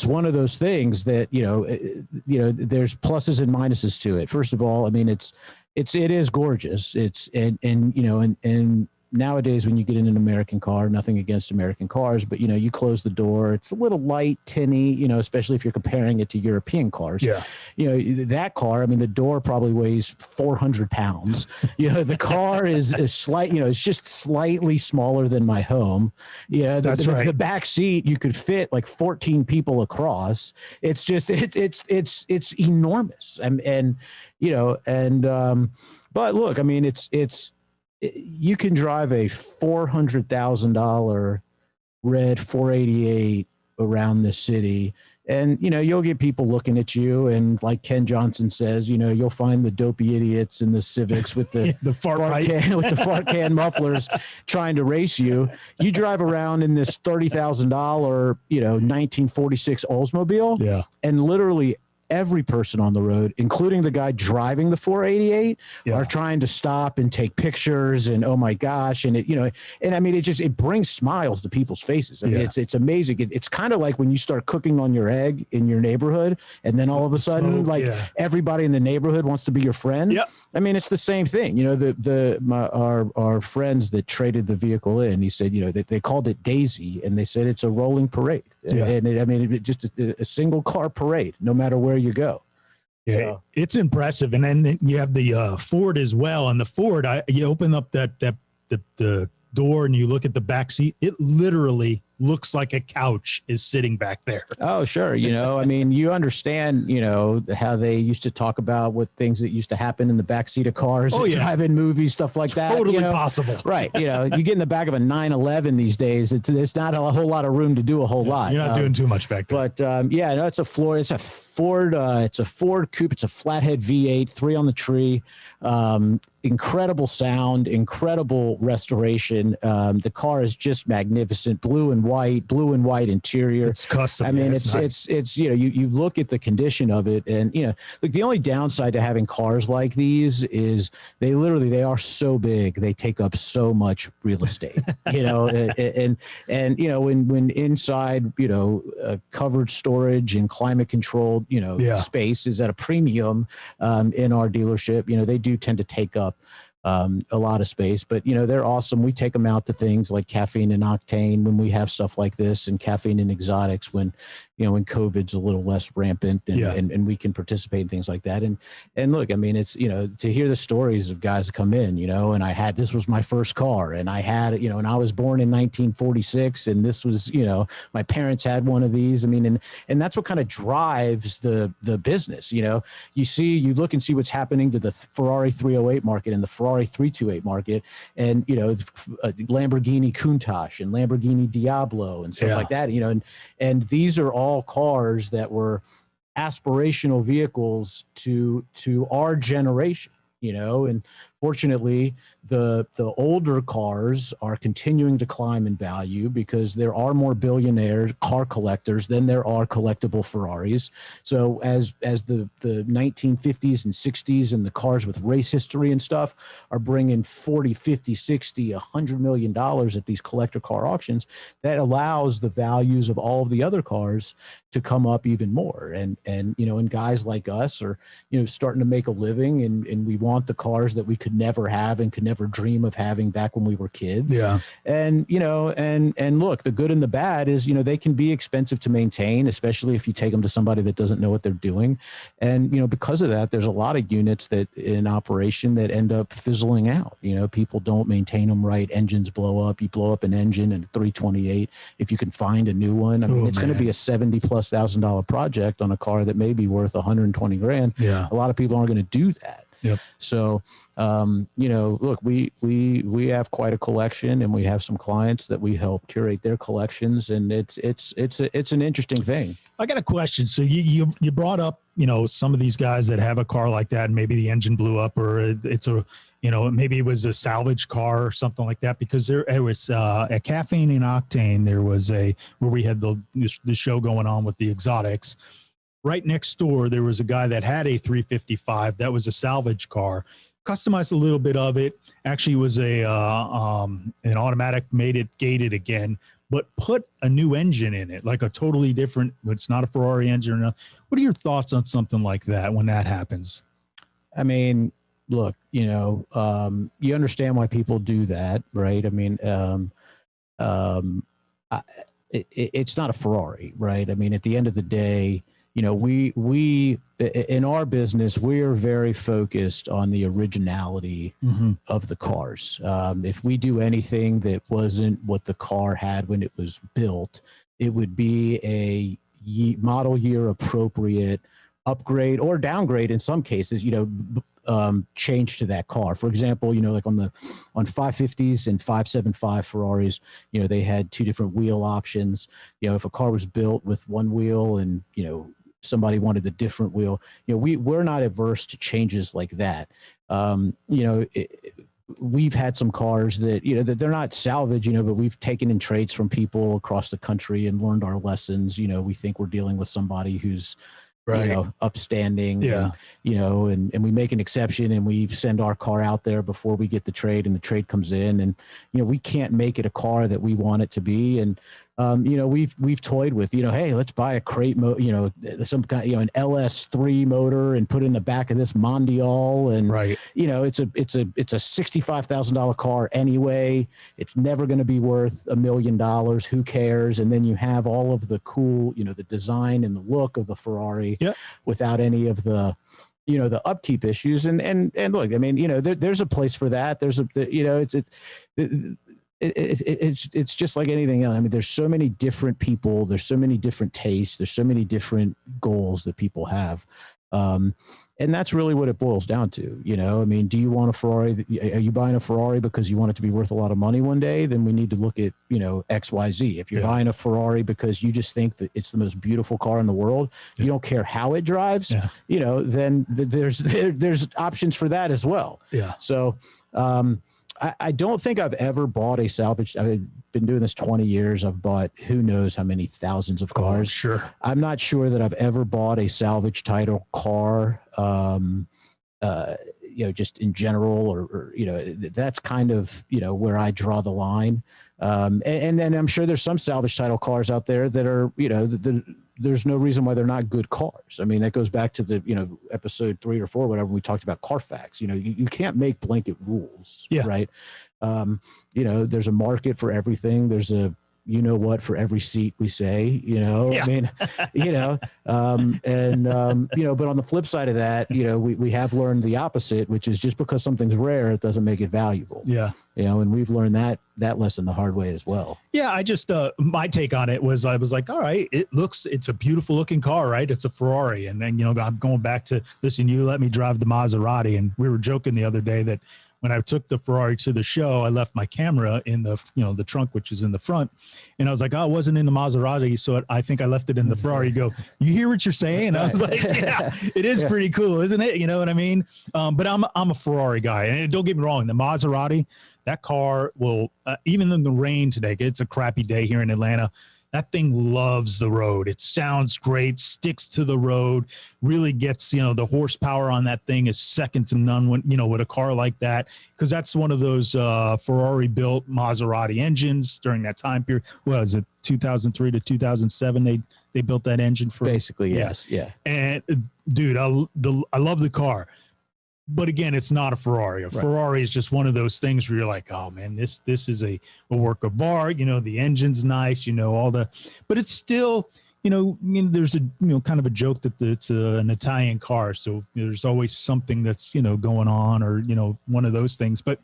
one of those things that, there's pluses and minuses to it. First of all, it is gorgeous. And nowadays when you get in an American car, nothing against American cars, but you close the door, it's a little light, tinny, especially if you're comparing it to European cars.
Yeah.
That car, the door probably weighs 400 pounds. The car is slight, it's just slightly smaller than my home. That's right. The back seat, you could fit like 14 people across. It's just, it's enormous. But look, you can drive a $400,000 red 488 around the city, and you'll get people looking at you, and like Ken Johnson says, you'll find the dopey idiots in the Civics with the fart can mufflers trying to race you. You drive around in this $30,000 1946 Oldsmobile, and literally every person on the road, including the guy driving the 488, are trying to stop and take pictures, and oh my gosh, and it brings smiles to people's faces. It's amazing. It's kind of like when you start cooking on your egg in your neighborhood, and then all of a sudden, everybody in the neighborhood wants to be your friend. Yep. It's the same thing. Our friends that traded the vehicle in, he said, they called it Daisy, and they said it's a rolling parade. Yeah. And it just a single car parade, no matter where you go.
Yeah, so it's impressive. And then you have the Ford as well. And the Ford, you open up the door and you look at the back seat, it literally looks like a couch is sitting back there.
Oh, sure. You understand, how they used to talk about what things that used to happen in the backseat of cars, drive-in movies, stuff like that.
Totally possible.
Right. You get in the back of a 911 these days, it's not a whole lot of room to do a whole lot.
You're not doing too much back there.
But it's a Ford coupe. It's a flathead V8, 3 on the tree. Incredible sound, incredible restoration. The car is just magnificent, blue and white interior.
It's custom.
It's nice. You look at the condition of it, and the only downside to having cars like these is they are so big, they take up so much real estate. And when inside covered storage and climate controlled space is at a premium in our dealership. They do tend to take up a lot of space, but they're awesome. We take them out to things like Caffeine and Octane when we have stuff like this, and Caffeine and Exotics when when COVID's a little less rampant and we can participate in things like that. And look, I mean, it's, to hear the stories of guys that come in, and this was my first car, and I had, and I was born in 1946, and this was, my parents had one of these. I mean, and that's what kind of drives the business. You look and see what's happening to the Ferrari 308 market and the Ferrari 328 market, and Lamborghini Countach and Lamborghini Diablo and stuff like that. And these are all cars that were aspirational vehicles to our generation. And fortunately, the older cars are continuing to climb in value because there are more billionaire car collectors than there are collectible Ferraris. So as the 1950s and 60s and the cars with race history and stuff are bringing 40, 50, 60, $100 million at these collector car auctions, that allows the values of all of the other cars to come up even more. And guys like us are, starting to make a living, and we want the cars that we could never have and could never dream of having back when we were kids. Yeah. And, and look, the good and the bad is, they can be expensive to maintain, especially if you take them to somebody that doesn't know what they're doing. And, because of that, there's a lot of units that in operation that end up fizzling out. People don't maintain them right. Engines blow up. You blow up an engine in a 328. If you can find a new one, I mean, it's going to be a $70,000+ project on a car that may be worth 120 grand. Yeah. A lot of people aren't going to do that. Yep. So, look, we have quite a collection, and we have some clients that we help curate their collections, and it's an interesting thing.
I got a question. So you brought up, some of these guys that have a car like that, and maybe the engine blew up, or it's a, maybe it was a salvage car or something like that, because there was at Caffeine and Octane, there was where we had the show going on with the exotics. Right next door, there was a guy that had a 355 that was a salvage car, customized a little bit of it. Actually, was an automatic, made it gated again, but put a new engine in it, like a totally different. It's not a Ferrari engine. What are your thoughts on something like that when that happens?
I mean, look, you understand why people do that, right? I mean, it's not a Ferrari, right? I mean, at the end of the day, we in our business, we're very focused on the originality of the cars. If we do anything that wasn't what the car had when it was built, it would be a model year appropriate upgrade or downgrade in some cases, change to that car. For example, like on 550s and 575 Ferraris, they had two different wheel options. If a car was built with one wheel and, somebody wanted a different wheel, we're not averse to changes like that. We've had some cars that, that they're not salvage, but we've taken in trades from people across the country and learned our lessons. We think we're dealing with somebody who's, upstanding, and we make an exception, and we send our car out there before we get the trade, and the trade comes in, and, we can't make it a car that we want it to be. And, we've toyed with, hey, let's buy a crate, some kind, an LS3 motor and put in the back of this Mondial. And, it's a $65,000 car anyway. It's never going to be worth $1 million. Who cares? And then you have all of the cool, the design and the look of the Ferrari without any of the, the upkeep issues. And look, I mean, there's a place for that. There's it's just like anything else. I mean, there's so many different people, there's so many different tastes, there's so many different goals that people have. And that's really what it boils down to. I mean, do you want a Ferrari? Are you buying a Ferrari because you want it to be worth a lot of money one day? Then we need to look at, X, Y, Z. If you're buying a Ferrari because you just think that it's the most beautiful car in the world, you don't care how it drives, then there's options for that as well. Yeah. So, I don't think I've ever bought a salvage. I've been doing this 20 years. I've bought who knows how many thousands of cars.
Oh, sure.
I'm not sure that I've ever bought a salvage title car, just in general, or that's kind of, where I draw the line. And then I'm sure there's some salvage title cars out there that are, there's no reason why they're not good cars. I mean, that goes back to the, episode 3 or 4, whatever, we talked about Carfax. You can't make blanket rules, right? There's a market for everything. There's a you know what, for every seat we say,
Yeah.
I mean, but on the flip side of that, we have learned the opposite, which is just because something's rare, it doesn't make it valuable.
Yeah.
And we've learned that lesson the hard way as well.
Yeah. I just, my take on it was, I was like, all right, it's a beautiful looking car, right? It's a Ferrari. And then, I'm going back to, listen, you let me drive the Maserati. And we were joking the other day that when I took the Ferrari to the show, I left my camera in the, the trunk, which is in the front. And I was like, oh, it wasn't in the Maserati. So I think I left it in the Ferrari. You go, you hear what you're saying? I was like, yeah, it is pretty cool, isn't it? You know what I mean? But I'm a Ferrari guy. And don't get me wrong, the Maserati, that car will, even in the rain today, it's a crappy day here in Atlanta, that thing loves the road. It sounds great, sticks to the road, really gets, the horsepower on that thing is second to none when, with a car like that, because that's one of those Ferrari built Maserati engines during that time period. What was it, 2003 to 2007? They built that engine for
basically. Yes. Yeah.
And dude, I love the car. But again, it's not a Ferrari. Ferrari is just one of those things where you're like, oh man, this is a work of art. The engine's nice, but it's still, there's a, kind of a joke that it's an Italian car. So there's always something that's, going on or, one of those things. But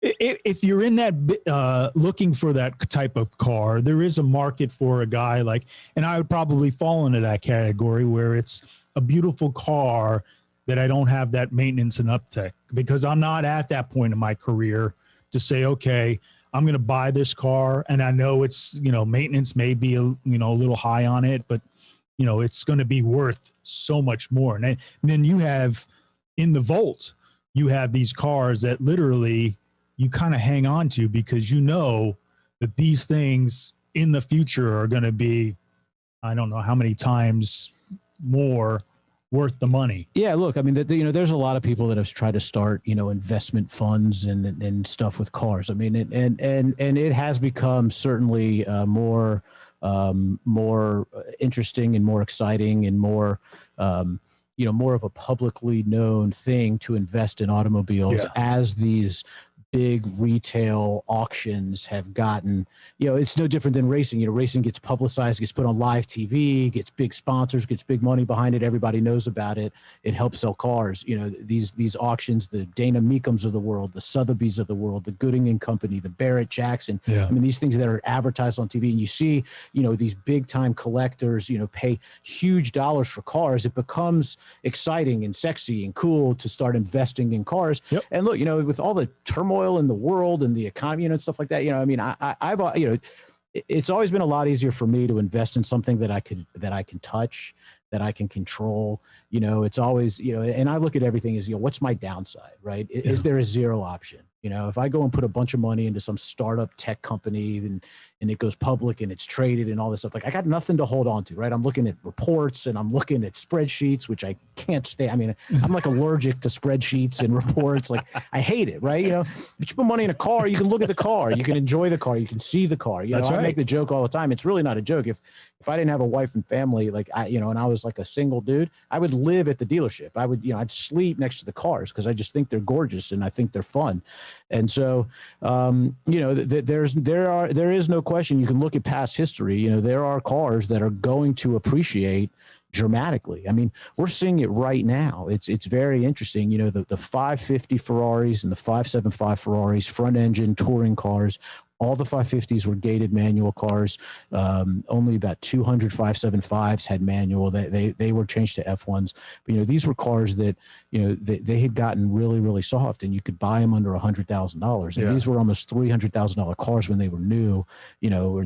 if you're in that looking for that type of car, there is a market for a guy like, and I would probably fall into that category where it's a beautiful car that I don't have that maintenance and uptake, because I'm not at that point in my career to say, okay, I'm going to buy this car. And I know it's, maintenance may be, a little high on it, but it's going to be worth so much more. And then you have in the vault, you have these cars that literally you kind of hang on to because that these things in the future are going to be, I don't know how many times more worth the money. Yeah, look, I mean, there's a lot of people that have tried to start, investment funds and stuff with cars. I mean, and it has become certainly more interesting and more exciting and more, more of a publicly known thing to invest in automobiles as these big retail auctions have gotten, it's no different than racing. Racing gets publicized, gets put on live TV, gets big sponsors, gets big money behind it. Everybody knows about it. It helps sell cars. These auctions, the Dana Meekums of the world, the Sotheby's of the world, the Gooding and Company, the Barrett Jackson. Yeah. I mean, these things that are advertised on TV, and you see, these big time collectors, pay huge dollars for cars. It becomes exciting and sexy and cool to start investing in cars. Yep. And look, with all the turmoil in the world and the economy and stuff like that, I mean, I've it's always been a lot easier for me to invest in something that I can touch, that I can control. It's always, and I look at everything as, what's my downside, right? Yeah. Is there a zero option? If I go and put a bunch of money into some startup tech company and it goes public and it's traded and all this stuff, like I got nothing to hold on to, right? I'm looking at reports and I'm looking at spreadsheets, which I can't stand. I mean, I'm like allergic to spreadsheets and reports. Like I hate it, right? But you put money in a car, you can look at the car, you can enjoy the car, you can see the car. That's right. I make the joke all the time. It's really not a joke. If I didn't have a wife and family, like and I was like a single dude, I would live at the dealership. I would, I'd sleep next to the cars because I just think they're gorgeous and I think they're fun. And so, there is no question. You can look at past history. There are cars that are going to appreciate dramatically. I mean, we're seeing it right now. It's very interesting. The 550 Ferraris and the 575 Ferraris, front engine touring cars. All the 550s were gated manual cars. Only about 200 575s had manual. They were changed to F1s. But, these were cars that, they had gotten really, really soft, and you could buy them under $100,000. And these were almost $300,000 cars when they were new, or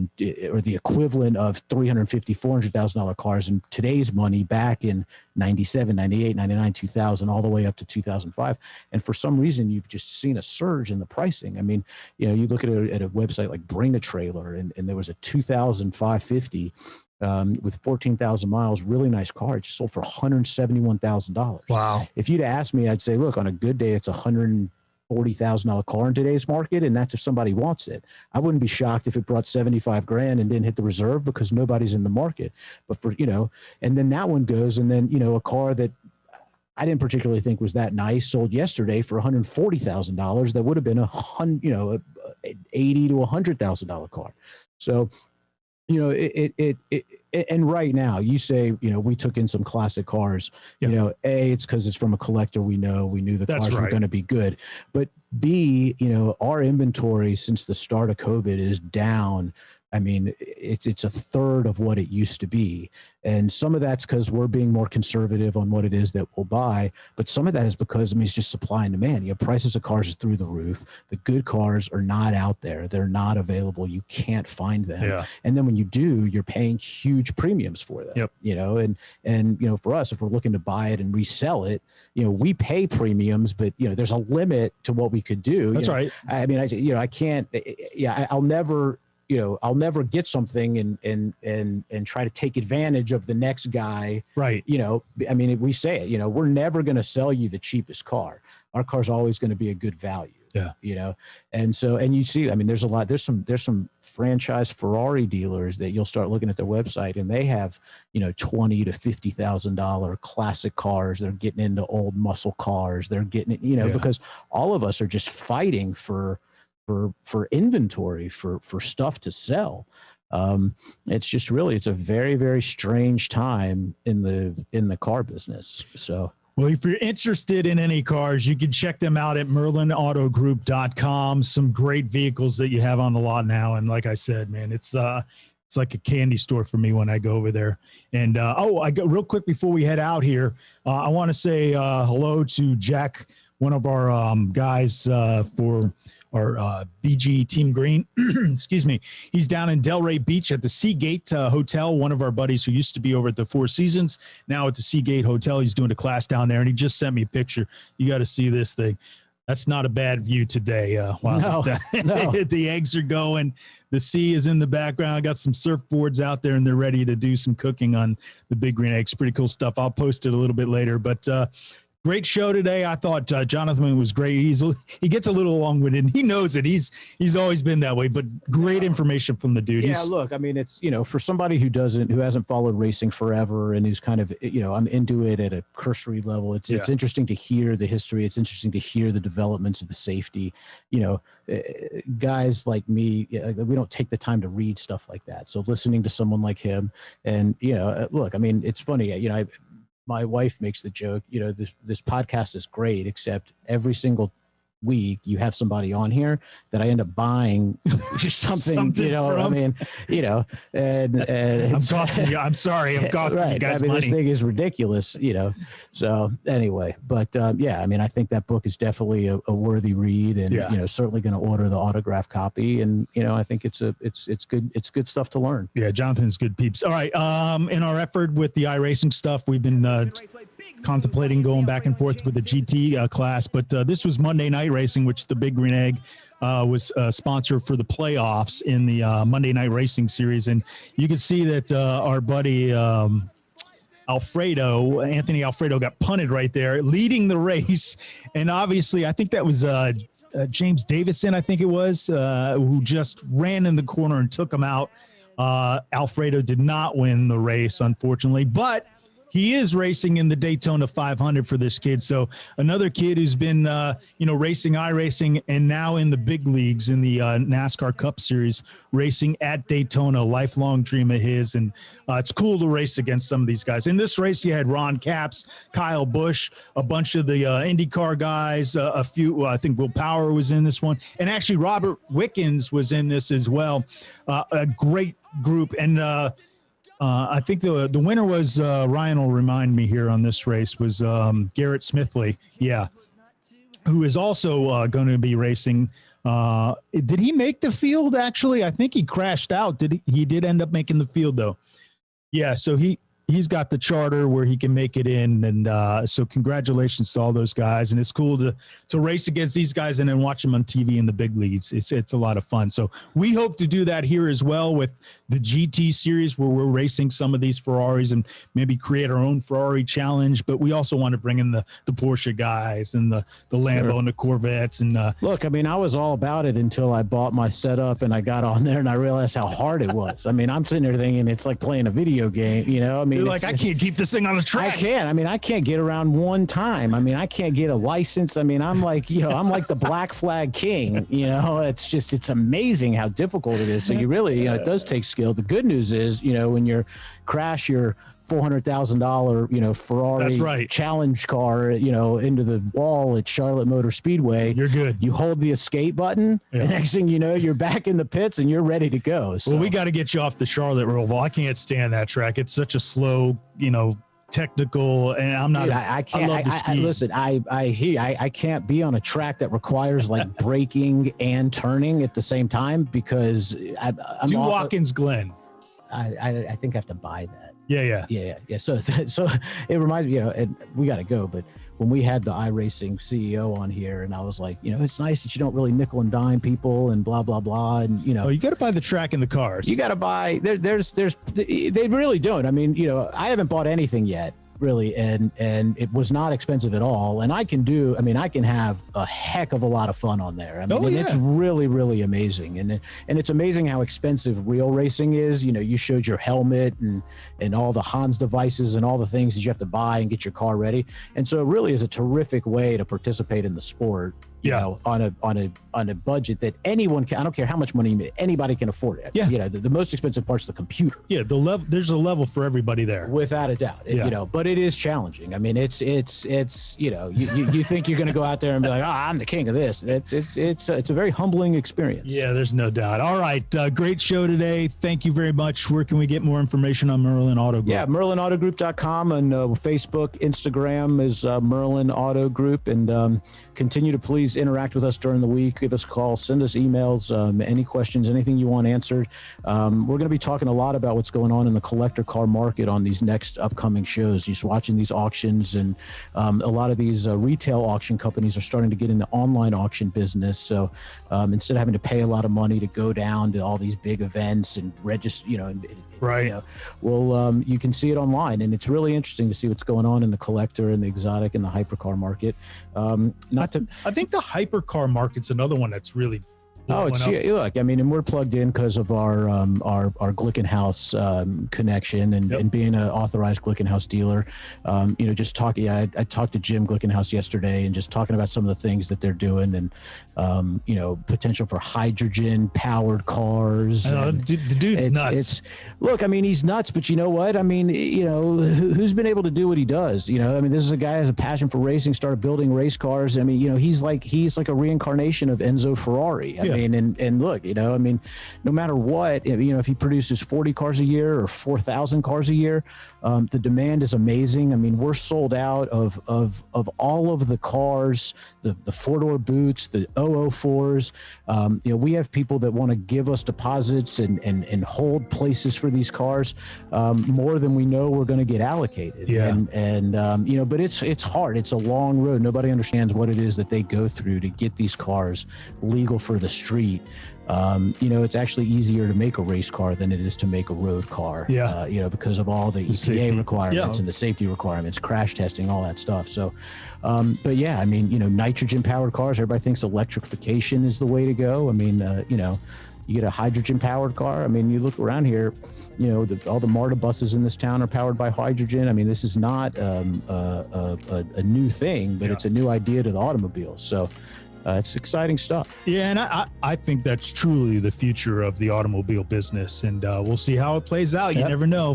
the equivalent of $350,000, $400,000 cars in today's money back in 97, 98, 99, 2000, all the way up to 2005. And for some reason, you've just seen a surge in the pricing. I mean, you look at a website like Bring a Trailer, and there was a 2000 550 with 14,000 miles, really nice car. It just sold for $171,000. Wow. If you'd asked me, I'd say, look, on a good day, it's $140,000 car in today's market, and that's if somebody wants it. I wouldn't be shocked if it brought 75 grand and didn't hit the reserve because nobody's in the market. But for, and then that one goes, and then, a car that I didn't particularly think was that nice sold yesterday for $140,000. That would have been
$80,000 to $100,000 car. So, you know, and right now you say, you know, we took in some classic cars, you know, A, it's because it's from a collector. We knew the cars were going to be good, but B, you know, our inventory since the start of COVID is down. I mean, it's a third of what it used to be. And some of that's because we're being more conservative on what it is that we'll buy. But some of that is because, I mean, it's just supply and demand. You know, prices of cars is through the roof. The good cars are not out there. They're not available. You can't find them. Yeah. And then when you do, you're paying huge premiums for them. Yep. You know, and, you know, for us, if we're looking to buy it and resell it, you know, we pay premiums, but, you know, there's a limit to what we could do.
That's right.
I mean, I can't, I'll never get something and try to take advantage of the next guy. Right. You know, I mean, we say it, you know, we're never going to sell you the cheapest car. Our car's always going to be a good value. Yeah. You know, and so, and you see, I mean, there's some franchise Ferrari dealers that you'll start looking at their website and they have, you know, $20,000 to $50,000 classic cars. They're getting into old muscle cars. They're getting it, you know, because all of us are just fighting for inventory, for stuff to sell. It's just really, it's a very, very strange time in the car business. So,
well, if you're interested in any cars, you can check them out at merlinautogroup.com. Some great vehicles that you have on the lot now. And like I said, man, it's like a candy store for me when I go over there. And, I go real quick before we head out here. I want to say hello to Jack, one of our guys for our BG Team Green. Excuse me. He's down in Delray Beach at the Seagate Hotel. One of our buddies who used to be over at the Four Seasons, now at the Seagate Hotel. He's doing a class down there, and he just sent me a picture. You got to see this thing. That's not a bad view today.
No.
The eggs are going. The sea is in the background. I got some surfboards out there, and they're ready to do some cooking on the Big Green Eggs. Pretty cool stuff. I'll post it a little bit later, but great show today. I thought Jonathan was great. He gets a little long-winded. He knows it. He's always been that way, but great information from the dude.
Yeah, look, I mean, it's, you know, for somebody who hasn't followed racing forever and who's kind of, you know, I'm into it at a cursory level. It's interesting to hear the history. It's interesting to hear the developments of the safety. You know, guys like me, we don't take the time to read stuff like that. So listening to someone like him, and, you know, look, I mean, it's funny, you know, my wife makes the joke, you know, this podcast is great, except every single week you have somebody on here that I end up buying something you know, from. I mean, you know, and
I'm costing you. I'm sorry. I'm costing you guys money.
This thing is ridiculous, you know? So anyway, but yeah, I mean, I think that book is definitely a worthy read, and, you know, certainly going to order the autograph copy. And, you know, I think it's good stuff to learn.
Yeah. Jonathan's good peeps. All right. In our effort with the iRacing stuff, we've been contemplating going back and forth with the GT class, but this was Monday Night Racing, which the Big Green Egg was a sponsor for the playoffs in the Monday Night Racing series. And you can see that our buddy Anthony Alfredo got punted right there, leading the race. And obviously, I think that was James Davison, I think it was, who just ran in the corner and took him out. Alfredo did not win the race, unfortunately, but he is racing in the Daytona 500 for this kid. So another kid who's been, racing iRacing and now in the big leagues in the NASCAR Cup Series, racing at Daytona, a lifelong dream of his. And it's cool to race against some of these guys. In this race, you had Ron Capps, Kyle Busch, a bunch of the IndyCar guys, a few, I think Will Power was in this one. And actually Robert Wickens was in this as well. A great group. And, I think the winner was, Ryan will remind me here on this race, was Garrett Smithley, who is also going to be racing. Did he make the field, actually? I think he crashed out. He did end up making the field, though. Yeah, so he's got the charter where he can make it in, and so congratulations to all those guys. And it's cool to race against these guys and then watch them on TV in the big leagues. It's a lot of fun. So we hope to do that here as well with the GT series, where we're racing some of these Ferraris and maybe create our own Ferrari challenge. But we also want to bring in the Porsche guys and the Lambo and the Corvettes. And
look, I mean, I was all about it until I bought my setup and I got on there and I realized how hard it was. I mean, I'm sitting there thinking it's like playing a video game, you know. I mean, mean,
You're like, I can't keep this thing on the track.
I can't. I mean, I can't get around one time. I mean, I can't get a license. I mean, I'm like, I'm like the black flag king. It's amazing how difficult it is. So you really, it does take skill. The good news is, when you crash your $400,000, Ferrari
That's right.
challenge car, into the wall at Charlotte Motor Speedway.
You're good.
You hold the escape button, and next thing you know, you're back in the pits and you're ready to go. So.
Well, we got to get you off the Charlotte Roval. I can't stand that track. It's such a slow, technical, and I'm not.
Dude, I can't.
I love the speed.
Listen, I can't be on a track that requires like braking and turning at the same time because I'm
do Watkins Glen.
I think I have to buy that.
Yeah.
So it reminds me, and we got to go, but when we had the iRacing CEO on here, and I was like, it's nice that you don't really nickel and dime people and blah blah blah, and
Oh, you got to buy the track and the cars.
you got to buy. They really don't. I mean, I haven't bought anything yet. Really, and it was not expensive at all. And I can have a heck of a lot of fun on there. I mean, it's really, really amazing. And it's amazing how expensive real racing is. You showed your helmet and all the Hans devices and all the things that you have to buy and get your car ready. And so it really is a terrific way to participate in the sport. On a budget that anyone can. I don't care how much money anybody can afford it.
Yeah.
The most expensive part's the computer.
Yeah, there's a level for everybody there.
Without a doubt. But it is challenging. I mean, it's you think you're going to go out there and be like, I'm the king of this. It's a very humbling experience.
Yeah, there's no doubt. All right, great show today. Thank you very much. Where can we get more information on Merlin Auto Group?
Yeah, merlinautogroup.com, and Facebook, Instagram is Merlin Auto Group, and continue to please interact with us during the week. Give us a call, send us emails, any questions, anything you want answered. We're going to be talking a lot about what's going on in the collector car market on these next upcoming shows. Just watching these auctions, and a lot of these retail auction companies are starting to get into online auction business. So instead of having to pay a lot of money to go down to all these big events and register,
right.
You can see it online, and it's really interesting to see what's going on in the collector and the exotic and the hypercar market.
I think the hypercar market's another one that's really
look, I mean, and we're plugged in because of our Glickenhaus connection and being an authorized Glickenhaus dealer. Just talking. I talked to Jim Glickenhaus yesterday and just talking about some of the things that they're doing and potential for hydrogen powered cars.
The dude's nuts.
Look, I mean, he's nuts, but you know what? I mean, who's been able to do what he does? I mean, this is a guy who has a passion for racing, started building race cars. I mean, he's like a reincarnation of Enzo Ferrari. I mean, and look, I mean, no matter what, if he produces 40 cars a year or 4,000 cars a year, the demand is amazing. I mean, we're sold out of all of the cars, the four-door boots, the 004s. We have people that want to give us deposits and hold places for these cars more than we know we're going to get allocated.
Yeah.
But it's hard. It's a long road. Nobody understands what it is that they go through to get these cars legal for the street. It's actually easier to make a race car than it is to make a road car.
Yeah.
Because of all the EPA
safety
requirements and the safety requirements, crash testing, all that stuff. So, but yeah, I mean, nitrogen powered cars, everybody thinks electrification is the way to go. I mean, you get a hydrogen powered car. I mean, you look around here, all the MARTA buses in this town are powered by hydrogen. I mean, this is not a new thing, but it's a new idea to the automobiles. So, it's exciting stuff.
Yeah, and I think that's truly the future of the automobile business, and we'll see how it plays out. You never know.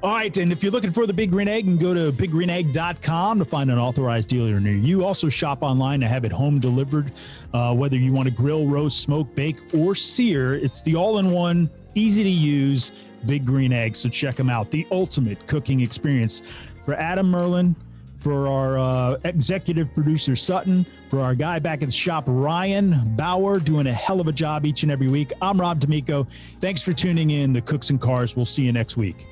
All right, and if you're looking for the Big Green Egg, you can go to biggreenegg.com to find an authorized dealer near you. Also shop online to have it home delivered, whether you want to grill, roast, smoke, bake, or sear. It's the all-in-one, easy-to-use Big Green Egg, so check them out. The ultimate cooking experience. For Adam Merlin, for our executive producer, Sutton, for our guy back at the shop, Ryan Bauer, doing a hell of a job each and every week. I'm Rob D'Amico. Thanks for tuning in to Cooks and Cars. We'll see you next week.